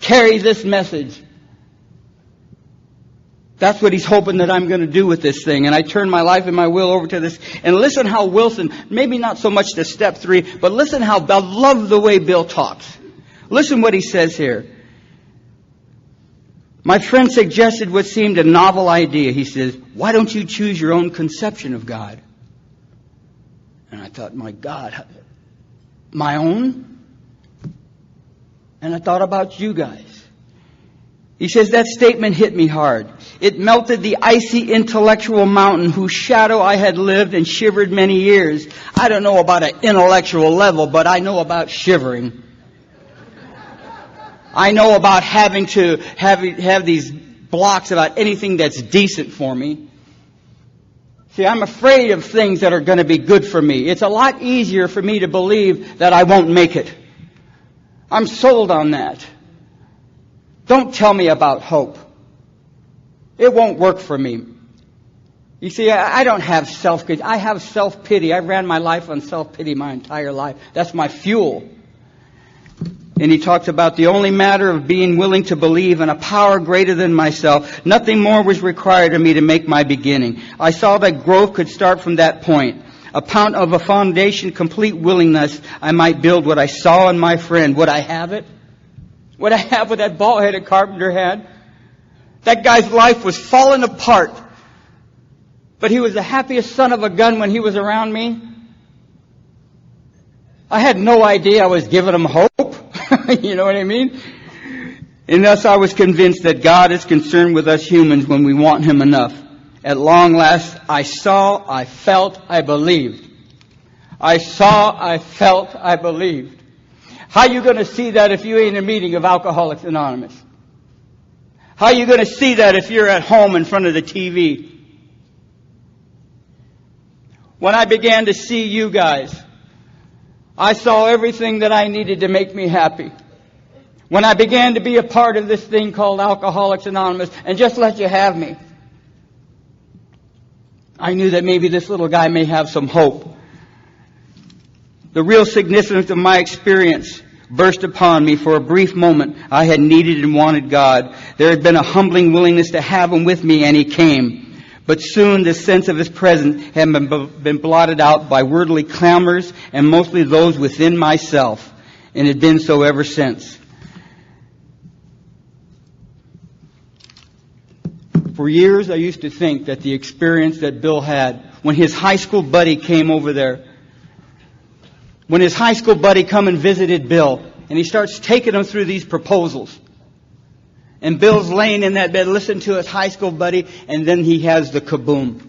Speaker 1: Carry this message. That's what he's hoping that I'm going to do with this thing. And I turn my life and my will over to this. And listen how Wilson, maybe not so much to step 3, but listen how, I love the way Bill talks. Listen what he says here. My friend suggested what seemed a novel idea. He says, why don't you choose your own conception of God? And I thought, my God, my own? And I thought about you guys. He says, that statement hit me hard. It melted the icy intellectual mountain whose shadow I had lived and shivered many years. I don't know about an intellectual level, but I know about shivering. I know about having to have these blocks about anything that's decent for me. See, I'm afraid of things that are going to be good for me. It's a lot easier for me to believe that I won't make it. I'm sold on that. Don't tell me about hope. It won't work for me. You see, I don't have self-pity. I have self-pity. I ran my life on self-pity my entire life. That's my fuel. And he talks about the only matter of being willing to believe in a power greater than myself. Nothing more was required of me to make my beginning. I saw that growth could start from that point. A foundation, complete willingness, I might build what I saw in my friend. Would I have it? Would I have what that bald-headed carpenter had? That guy's life was falling apart. But he was the happiest son of a gun when he was around me. I had no idea I was giving him hope. You know what I mean? And thus I was convinced that God is concerned with us humans when we want Him enough. At long last, I saw, I felt, I believed. I saw, I felt, I believed. How are you going to see that if you ain't in a meeting of Alcoholics Anonymous? How are you going to see that if you're at home in front of the TV? When I began to see you guys, I saw everything that I needed to make me happy. When I began to be a part of this thing called Alcoholics Anonymous and just let you have me, I knew that maybe this little guy may have some hope. The real significance of my experience burst upon me. For a brief moment, I had needed and wanted God. There had been a humbling willingness to have Him with me, and He came. But soon the sense of His presence had been blotted out by worldly clamors, and mostly those within myself, and had been so ever since. For years, I used to think that the experience that Bill had when his high school buddy came over there, when his high school buddy come and visited Bill, and he starts taking him through these proposals. And Bill's laying in that bed, listening to his high school buddy, and then he has the kaboom.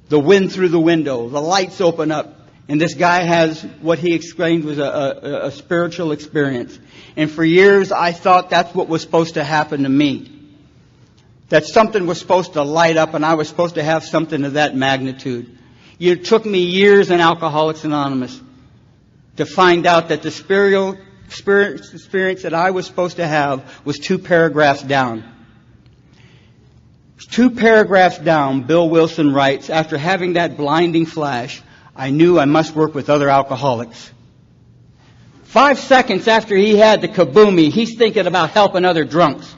Speaker 1: The wind through the window, the lights open up, and this guy has what he explained was a spiritual experience. And for years, I thought that's what was supposed to happen to me. That something was supposed to light up, and I was supposed to have something of that magnitude. It took me years in Alcoholics Anonymous to find out that the spiritual experience that I was supposed to have was 2 paragraphs down. 2 paragraphs down, Bill Wilson writes, after having that blinding flash, I knew I must work with other alcoholics. 5 seconds after he had the kaboomy, he's thinking about helping other drunks.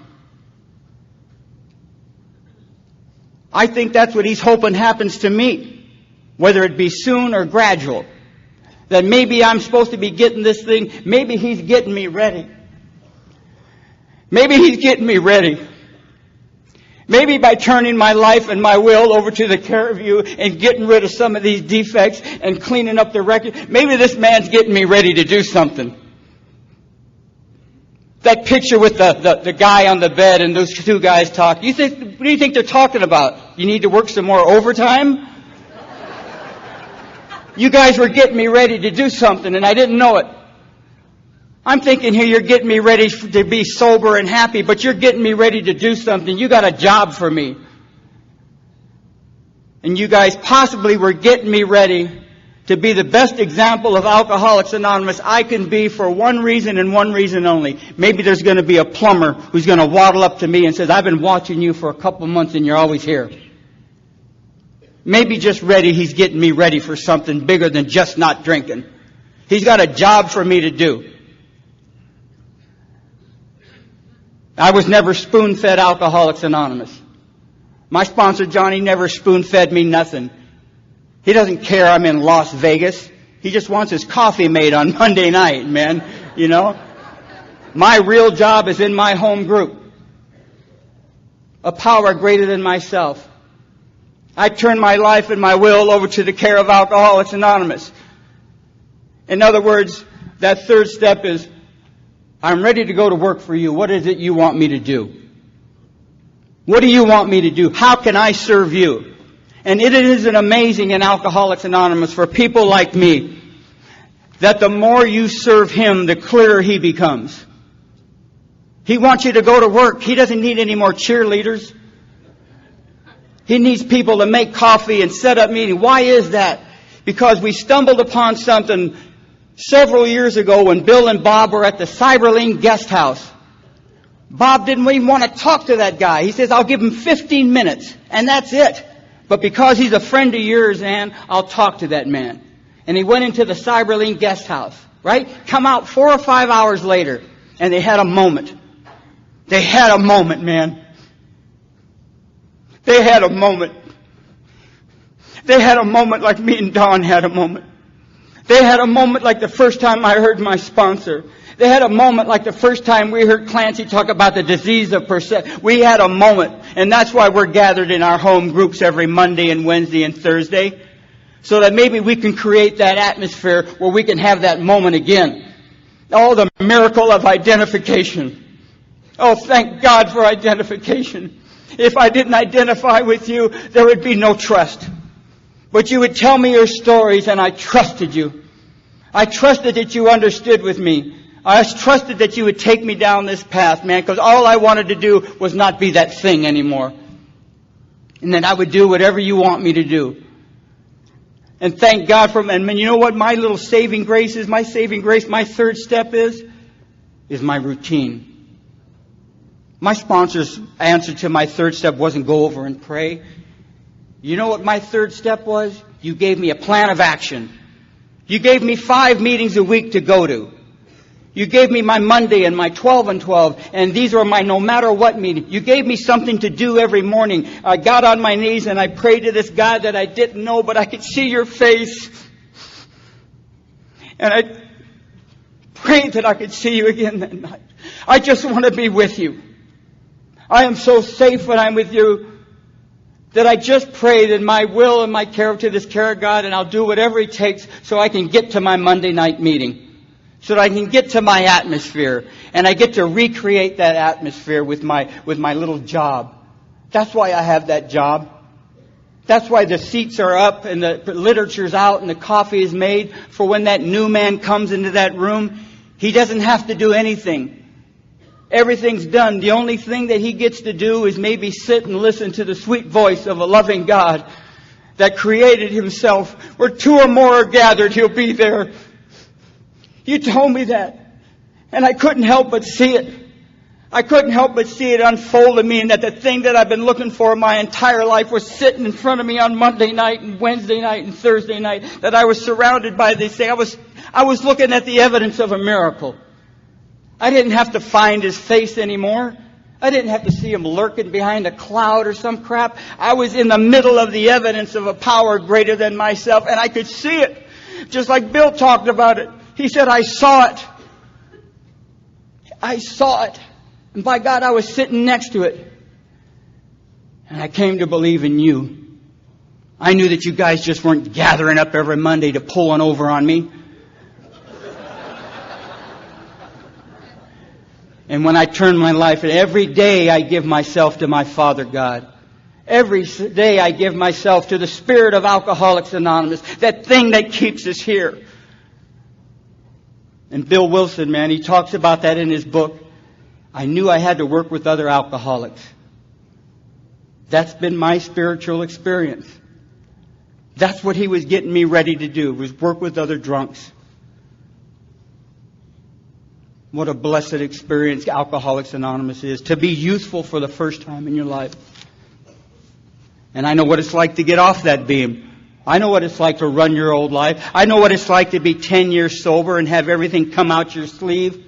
Speaker 1: I think that's what he's hoping happens to me, whether it be soon or gradual. That maybe I'm supposed to be getting this thing. Maybe he's getting me ready. Maybe he's getting me ready. Maybe by turning my life and my will over to the care of you and getting rid of some of these defects and cleaning up the record, maybe this man's getting me ready to do something. That picture with the guy on the bed and those 2 guys talk. What do you think they're talking about? You need to work some more overtime? You guys were getting me ready to do something, and I didn't know it. I'm thinking here you're getting me ready to be sober and happy, but you're getting me ready to do something. You got a job for me. And you guys possibly were getting me ready to be the best example of Alcoholics Anonymous I can be for one reason and one reason only. Maybe there's going to be a plumber who's going to waddle up to me and says, I've been watching you for a couple months and you're always here. Maybe just ready, he's getting me ready for something bigger than just not drinking. He's got a job for me to do. I was never spoon-fed Alcoholics Anonymous. My sponsor, Johnny, never spoon-fed me nothing. He doesn't care I'm in Las Vegas. He just wants his coffee made on Monday night, man. You know? My real job is in my home group. A power greater than myself. I turn my life and my will over to the care of Alcoholics Anonymous. In other words, that 3rd step is, I'm ready to go to work for you. What is it you want me to do? What do you want me to do? How can I serve you? And it is an amazing in Alcoholics Anonymous for people like me that the more you serve him, the clearer he becomes. He wants you to go to work. He doesn't need any more cheerleaders. He needs people to make coffee and set up meetings. Why is that? Because we stumbled upon something several years ago when Bill and Bob were at the Cyberling guest house. Bob didn't even want to talk to that guy. He says, I'll give him 15 minutes, and that's it. But because he's a friend of yours, Ann, I'll talk to that man. And he went into the Cyberling guest house, right? Come out 4 or 5 hours later, and they had a moment. They had a moment, man. They had a moment. They had a moment like me and Don had a moment. They had a moment like the first time I heard my sponsor. They had a moment like the first time we heard Clancy talk about the disease of perception. We had a moment. And that's why we're gathered in our home groups every Monday and Wednesday and Thursday. So that maybe we can create that atmosphere where we can have that moment again. Oh, the miracle of identification. Oh, thank God for identification. If I didn't identify with you, there would be no trust. But you would tell me your stories, and I trusted you. I trusted that you understood with me. I trusted that you would take me down this path, man, because all I wanted to do was not be that thing anymore. And then I would do whatever you want me to do. And thank God for, and you know what my little saving grace is? My saving grace, my third step is my routine. My sponsor's answer to my third step wasn't go over and pray. You know what my third step was? You gave me a plan of action. You gave me 5 meetings a week to go to. You gave me my Monday and my 12 and 12, and these were my no matter what meeting. You gave me something to do every morning. I got on my knees and I prayed to this God that I didn't know, but I could see your face. And I prayed that I could see you again that night. I just want to be with you. I am so safe when I'm with you that I just pray that my will and my character, this care of God, and I'll do whatever it takes so I can get to my Monday night meeting. So that I can get to my atmosphere. And I get to recreate that atmosphere with my little job. That's why I have that job. That's why the seats are up and the literature's out and the coffee is made. For when that new man comes into that room, he doesn't have to do anything. Everything's done. The only thing that he gets to do is maybe sit and listen to the sweet voice of a loving God that created himself. Where 2 or more are gathered, he'll be there. You told me that. And I couldn't help but see it. I couldn't help but see it unfold to me, and that the thing that I've been looking for my entire life was sitting in front of me on Monday night and Wednesday night and Thursday night. That I was surrounded by these things. I was looking at the evidence of a miracle. I didn't have to find his face anymore. I didn't have to see him lurking behind a cloud or some crap. I was in the middle of the evidence of a power greater than myself, and I could see it. Just like Bill talked about it. He said, I saw it. I saw it. And by God, I was sitting next to it. And I came to believe in you. I knew that you guys just weren't gathering up every Monday to pull one over on me. And when I turn my life, and every day I give myself to my Father God. Every day I give myself to the spirit of Alcoholics Anonymous. That thing that keeps us here. And Bill Wilson, man, he talks about that in his book. I knew I had to work with other alcoholics. That's been my spiritual experience. That's what he was getting me ready to do, was work with other drunks. What a blessed experience Alcoholics Anonymous is, to be youthful for the first time in your life. And I know what it's like to get off that beam. I know what it's like to run your old life. I know what it's like to be 10 years sober and have everything come out your sleeve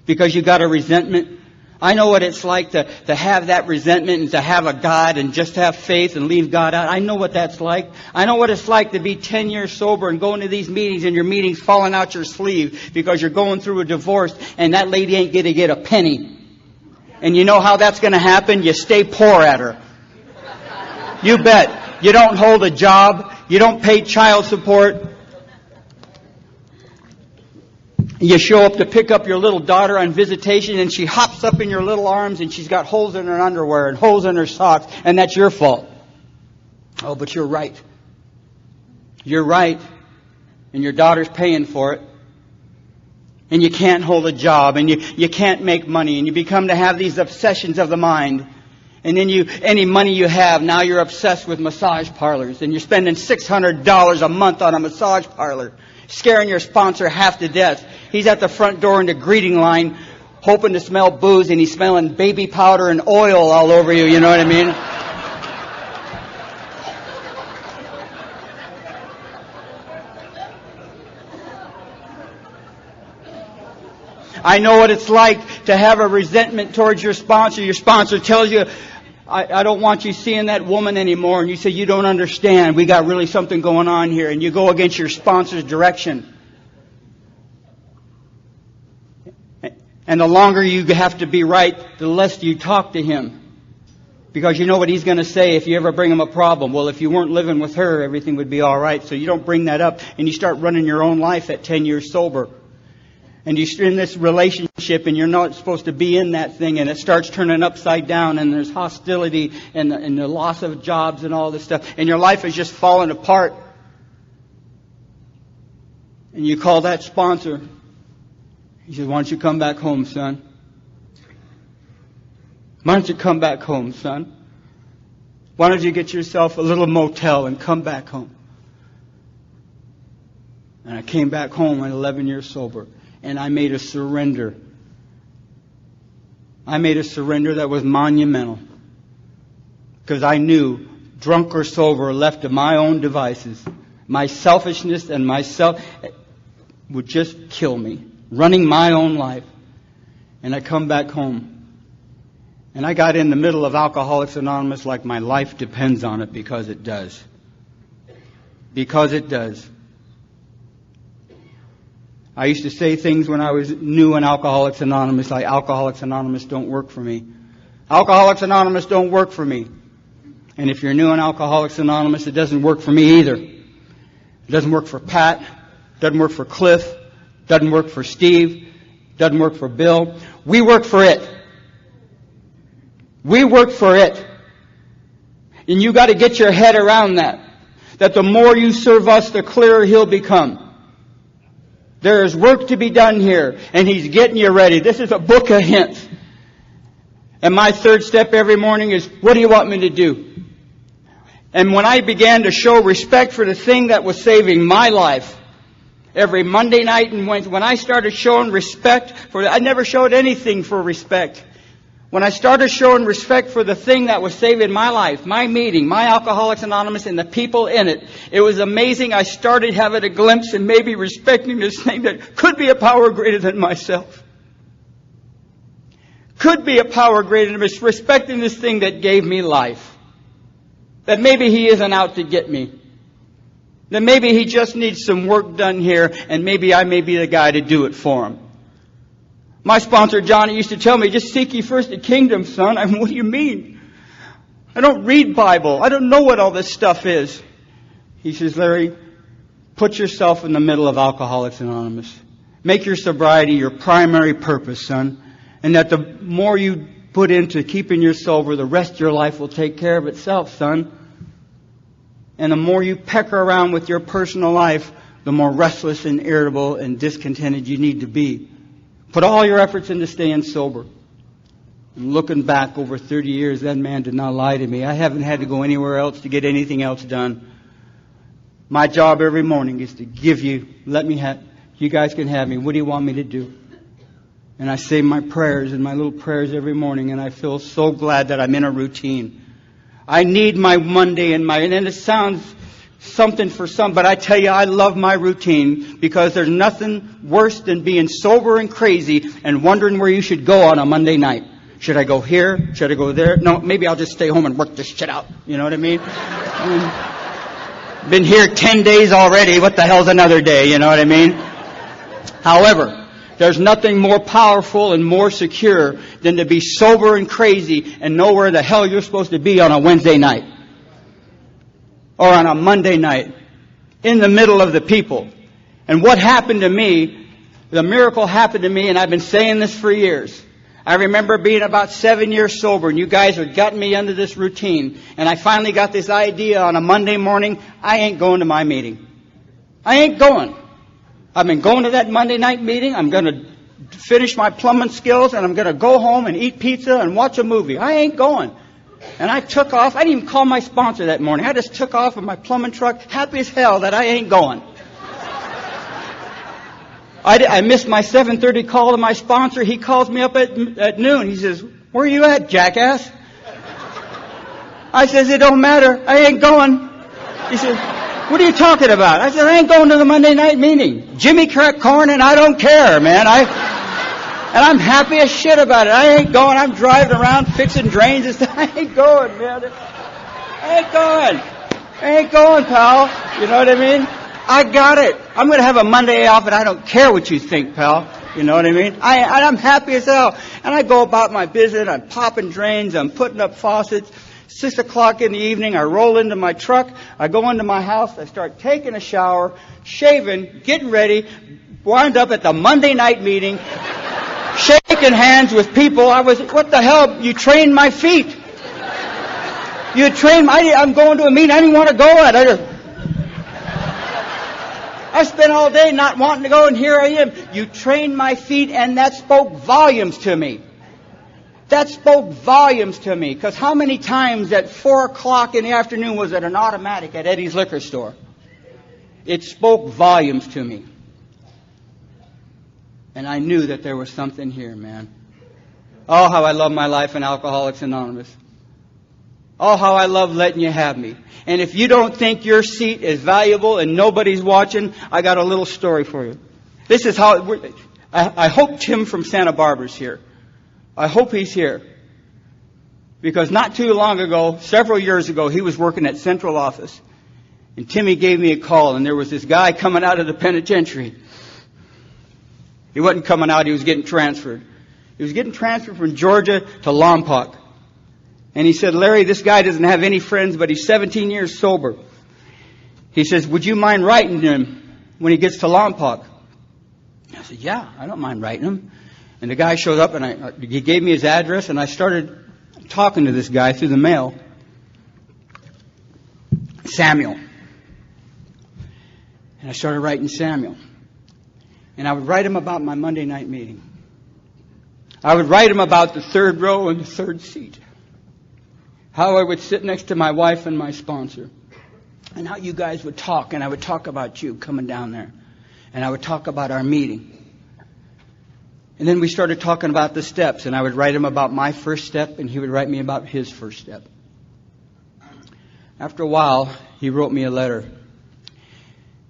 Speaker 1: because you got a resentment. I know what it's like to have that resentment and to have a God and just have faith and leave God out. I know what that's like. I know what it's like to be 10 years sober and going to these meetings and your meetings falling out your sleeve because you're going through a divorce and that lady ain't going to get a penny. And you know how that's going to happen? You stay poor at her. You bet. You don't hold a job. You don't pay child support. You show up to pick up your little daughter on visitation and she hops up in your little arms and she's got holes in her underwear and holes in her socks, and that's your fault. Oh, but you're right. You're right. And your daughter's paying for it. And you can't hold a job and you can't make money and you become to have these obsessions of the mind. And then any money you have, now you're obsessed with massage parlors. And you're spending $600 a month on a massage parlor, scaring your sponsor half to death. He's at the front door in the greeting line, hoping to smell booze, and he's smelling baby powder and oil all over you, you know what I mean? I know what it's like to have a resentment towards your sponsor. Your sponsor tells you, I don't want you seeing that woman anymore. And you say, you don't understand. We got really something going on here. And you go against your sponsor's direction. And the longer you have to be right, the less you talk to him. Because you know what he's going to say if you ever bring him a problem. Well, if you weren't living with her, everything would be all right. So you don't bring that up. And you start running your own life at 10 years sober. And you're in this relationship and you're not supposed to be in that thing, and it starts turning upside down, and there's hostility and the loss of jobs and all this stuff, and your life is just falling apart. And you call that sponsor. He says, "Why don't you come back home, son? Why don't you come back home, son? Why don't you get yourself a little motel and come back home?" And I came back home at 11 years sober. And I made a surrender. I made a surrender that was monumental. Because I knew, drunk or sober, left to my own devices, my selfishness and myself would just kill me. Running my own life. And I come back home. And I got in the middle of Alcoholics Anonymous like my life depends on it, because it does. Because it does. I used to say things when I was new in Alcoholics Anonymous, like, Alcoholics Anonymous don't work for me. Alcoholics Anonymous don't work for me. And if you're new in Alcoholics Anonymous, it doesn't work for me either. It doesn't work for Pat. Doesn't work for Cliff. Doesn't work for Steve. Doesn't work for Bill. We work for it. We work for it. And you got to get your head around that. That the more you serve us, the clearer He'll become. There is work to be done here, and He's getting you ready. This is a book of hints. And my third step every morning is, what do you want me to do? And when I began to show respect for the thing that was saving my life, every Monday night and Wednesday, when I started showing respect for, I never showed anything for respect. When I started showing respect for the thing that was saving my life, my meeting, my Alcoholics Anonymous, and the people in it, it was amazing. I started having a glimpse and maybe respecting this thing that could be a power greater than myself. Could be a power greater than me, respecting this thing that gave me life. That maybe He isn't out to get me. That maybe He just needs some work done here, and maybe I may be the guy to do it for Him. My sponsor, Johnny, used to tell me, just seek ye first the kingdom, son. I mean, what do you mean? I don't read Bible. I don't know what all this stuff is. He says, Larry, put yourself in the middle of Alcoholics Anonymous. Make your sobriety your primary purpose, son. And that the more you put into keeping you sober, the rest of your life will take care of itself, son. And the more you pecker around with your personal life, the more restless and irritable and discontented you need to be. Put all your efforts into staying sober. And looking back over 30 years, that man did not lie to me. I haven't had to go anywhere else to get anything else done. My job every morning is to give you, you guys can have me. What do you want me to do? And I say my prayers and my little prayers every morning, and I feel so glad that I'm in a routine. I need my Monday and it sounds something for some, but I tell you, I love my routine, because there's nothing worse than being sober and crazy and wondering where you should go on a Monday night. Should I go here? Should I go there? No, maybe I'll just stay home and work this shit out. You know what I mean? Been here 10 days already. What the hell's another day? You know what I mean? However, there's nothing more powerful and more secure than to be sober and crazy and know where the hell you're supposed to be on a Wednesday night. Or on a Monday night, in the middle of the people. And what happened to me, the miracle happened to me, and I've been saying this for years. I remember being about 7 years sober, and you guys are getting me under this routine. And I finally got this idea on a Monday morning, I ain't going to my meeting. I ain't going. I've been going to that Monday night meeting. I'm going to finish my plumbing skills, and I'm going to go home and eat pizza and watch a movie. I ain't going. And I took off. I didn't even call my sponsor that morning. I just took off in my plumbing truck, happy as hell that I ain't going. I missed my 7:30 call to my sponsor. He calls me up at noon. He says, "Where are you at, jackass?" I says, "It don't matter. I ain't going." He says, "What are you talking about?" I said, "I ain't going to the Monday night meeting. Jimmy cracked corn and I don't care, man. And I'm happy as shit about it. I ain't going. I'm driving around fixing drains and stuff. I ain't going, man. I ain't going. I ain't going, pal. You know what I mean? I got it. I'm going to have a Monday off, and I don't care what you think, pal. You know what I mean? I'm happy as hell. And I go about my business. I'm popping drains. I'm putting up faucets. 6 o'clock in the evening, I roll into my truck. I go into my house. I start taking a shower, shaving, getting ready, wound up at the Monday night meeting, shaking hands with people. What the hell? You trained my feet. You trained I'm going to a meeting I didn't want to go at. I spent all day not wanting to go, and here I am. You trained my feet, and that spoke volumes to me. That spoke volumes to me. Because how many times at 4 o'clock in the afternoon was it an automatic at Eddie's liquor store? It spoke volumes to me. And I knew that there was something here, man. Oh, how I love my life in Alcoholics Anonymous. Oh, how I love letting you have me. And if you don't think your seat is valuable and nobody's watching, I got a little story for you. This is how I hope Tim from Santa Barbara's here. I hope he's here. Because not too long ago, several years ago, he was working at Central Office. And Timmy gave me a call, and there was this guy coming out of the penitentiary. He wasn't coming out, he was getting transferred. He was getting transferred from Georgia to Lompoc. And he said, Larry, this guy doesn't have any friends, but he's 17 years sober. He says, would you mind writing him when he gets to Lompoc? I said, yeah, I don't mind writing him. And the guy showed up, and he gave me his address, and I started talking to this guy through the mail. Samuel. And I started writing Samuel. And I would write him about my Monday night meeting. I would write him about the third row and the third seat. How I would sit next to my wife and my sponsor. And how you guys would talk. And I would talk about you coming down there. And I would talk about our meeting. And then we started talking about the steps. And I would write him about my first step. And he would write me about his first step. After a while, he wrote me a letter.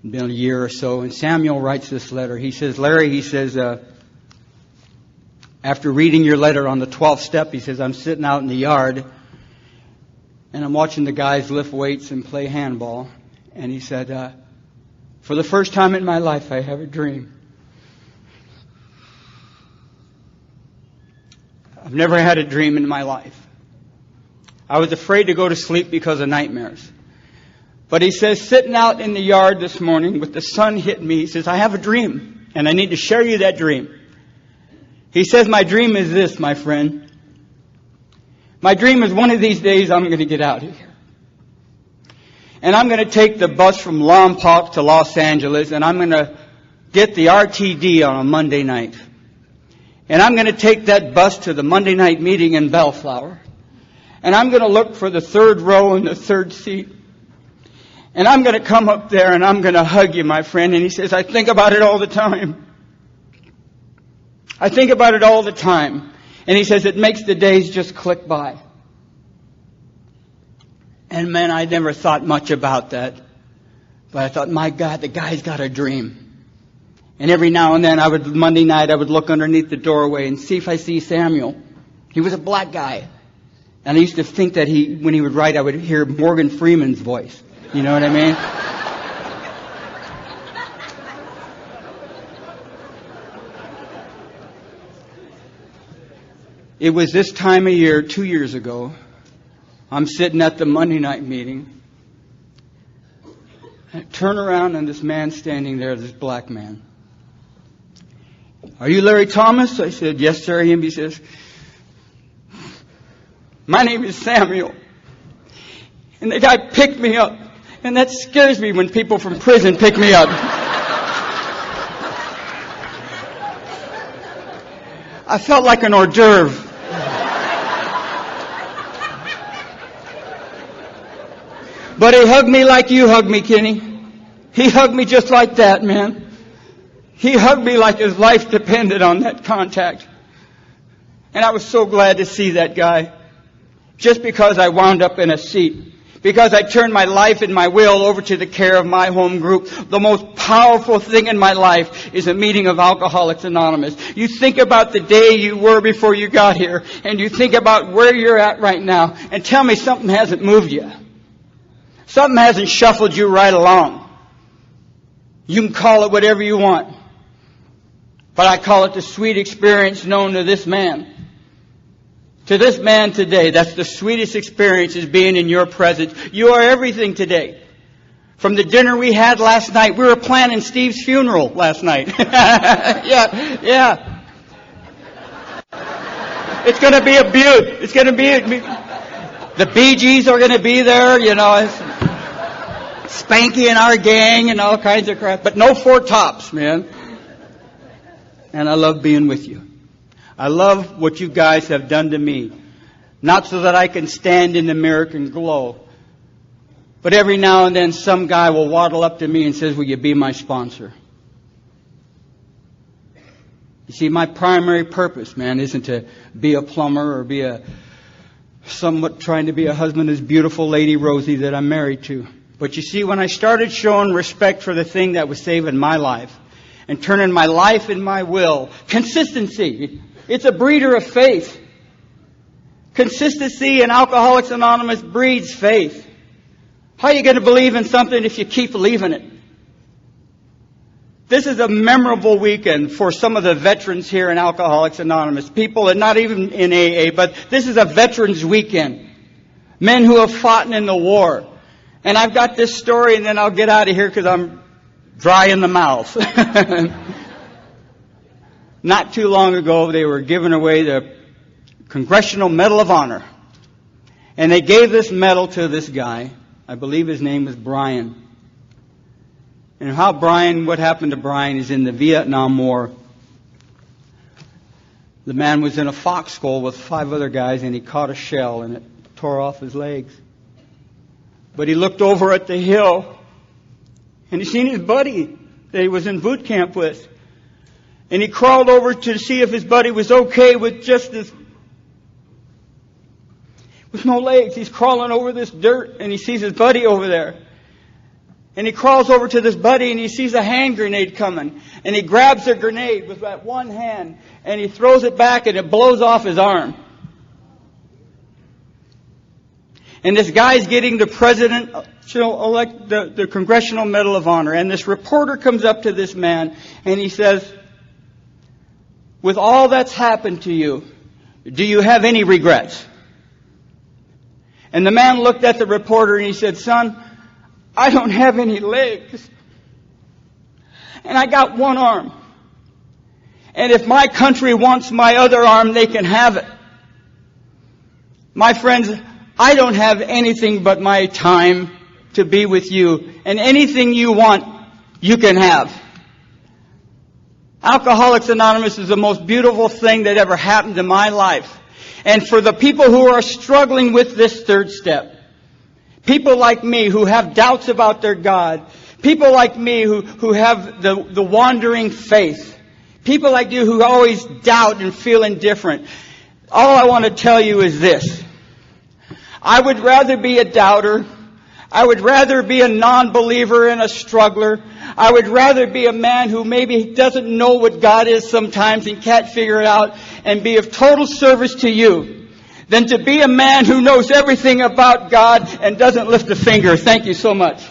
Speaker 1: It's been a year or so. And Samuel writes this letter. He says, Larry, he says, after reading your letter on the 12th step, he says, I'm sitting out in the yard. And I'm watching the guys lift weights and play handball. And he said, for the first time in my life, I have a dream. I've never had a dream in my life. I was afraid to go to sleep because of nightmares. But he says, sitting out in the yard this morning with the sun hitting me, he says, I have a dream. And I need to share you that dream. He says, my dream is this, my friend. My dream is one of these days I'm going to get out of here. And I'm going to take the bus from Lompoc to Los Angeles, and I'm going to get the RTD on a Monday night. And I'm going to take that bus to the Monday night meeting in Bellflower. And I'm going to look for the third row and the third seat. And I'm going to come up there and I'm going to hug you, my friend. And he says, I think about it all the time. I think about it all the time. And he says, it makes the days just click by. And man, I never thought much about that. But I thought, my God, the guy's got a dream. And every now and then, Monday night, I would look underneath the doorway and see if I see Samuel. He was a black guy. And I used to think that when he would write, I would hear Morgan Freeman's voice. You know what I mean? It was this time of year, 2 years ago. I'm sitting at the Monday night meeting. I turn around and this man's standing there, this black man. Are you Larry Thomas? I said, yes, sir. And he says, my name is Samuel. And the guy picked me up. And that scares me when people from prison pick me up. I felt like an hors d'oeuvre. But he hugged me like you hugged me, Kenny. He hugged me just like that, man. He hugged me like his life depended on that contact. And I was so glad to see that guy. Just because I wound up in a seat. Because I turned my life and my will over to the care of my home group. The most powerful thing in my life is a meeting of Alcoholics Anonymous. You think about the day you were before you got here. And you think about where you're at right now. And tell me something hasn't moved you. Something hasn't shuffled you right along. You can call it whatever you want. But I call it the sweet experience known to this man. To this man today, that's the sweetest experience is being in your presence. You are everything today. From the dinner we had last night. We were planning Steve's funeral last night. Yeah. It's going to be a beaut. It's going to be the Bee Gees are going to be there, Spanky and our gang and all kinds of crap. But no Four Tops, man. And I love being with you. I love what you guys have done to me. Not so that I can stand in the mirror and glow. But every now and then some guy will waddle up to me and says, will you be my sponsor? You see, my primary purpose, man, isn't to be a plumber or be somewhat trying to be a husband to this beautiful lady Rosie that I'm married to. But you see, when I started showing respect for the thing that was saving my life and turning my life and my will, consistency, it's a breeder of faith. Consistency in Alcoholics Anonymous breeds faith. How are you going to believe in something if you keep leaving it? This is a memorable weekend for some of the veterans here in Alcoholics Anonymous. People, and not even in AA, but this is a veterans weekend. Men who have fought in the war. And I've got this story, and then I'll get out of here because I'm dry in the mouth. Not too long ago, they were giving away the Congressional Medal of Honor. And they gave this medal to this guy. I believe his name was Brian. And what happened to Brian is in the Vietnam War. The man was in a foxhole with 5 other guys, and he caught a shell, and it tore off his legs. But he looked over at the hill, and he seen his buddy that he was in boot camp with. And he crawled over to see if his buddy was okay with with no legs. He's crawling over this dirt, and he sees his buddy over there. And he crawls over to this buddy, and he sees a hand grenade coming. And he grabs the grenade with that one hand, and he throws it back, and it blows off his arm. And this guy's getting the president-elect the Congressional Medal of Honor. And this reporter comes up to this man, and he says, with all that's happened to you, do you have any regrets? And the man looked at the reporter and he said, son, I don't have any legs. And I got one arm. And if my country wants my other arm, they can have it. My friends, I don't have anything but my time to be with you. And anything you want, you can have. Alcoholics Anonymous is the most beautiful thing that ever happened to my life. And for the people who are struggling with this third step, people like me who have doubts about their God, people like me who have the wandering faith, people like you who always doubt and feel indifferent, all I want to tell you is this. I would rather be a doubter. I would rather be a non-believer and a struggler. I would rather be a man who maybe doesn't know what God is sometimes and can't figure it out and be of total service to you than to be a man who knows everything about God and doesn't lift a finger. Thank you so much.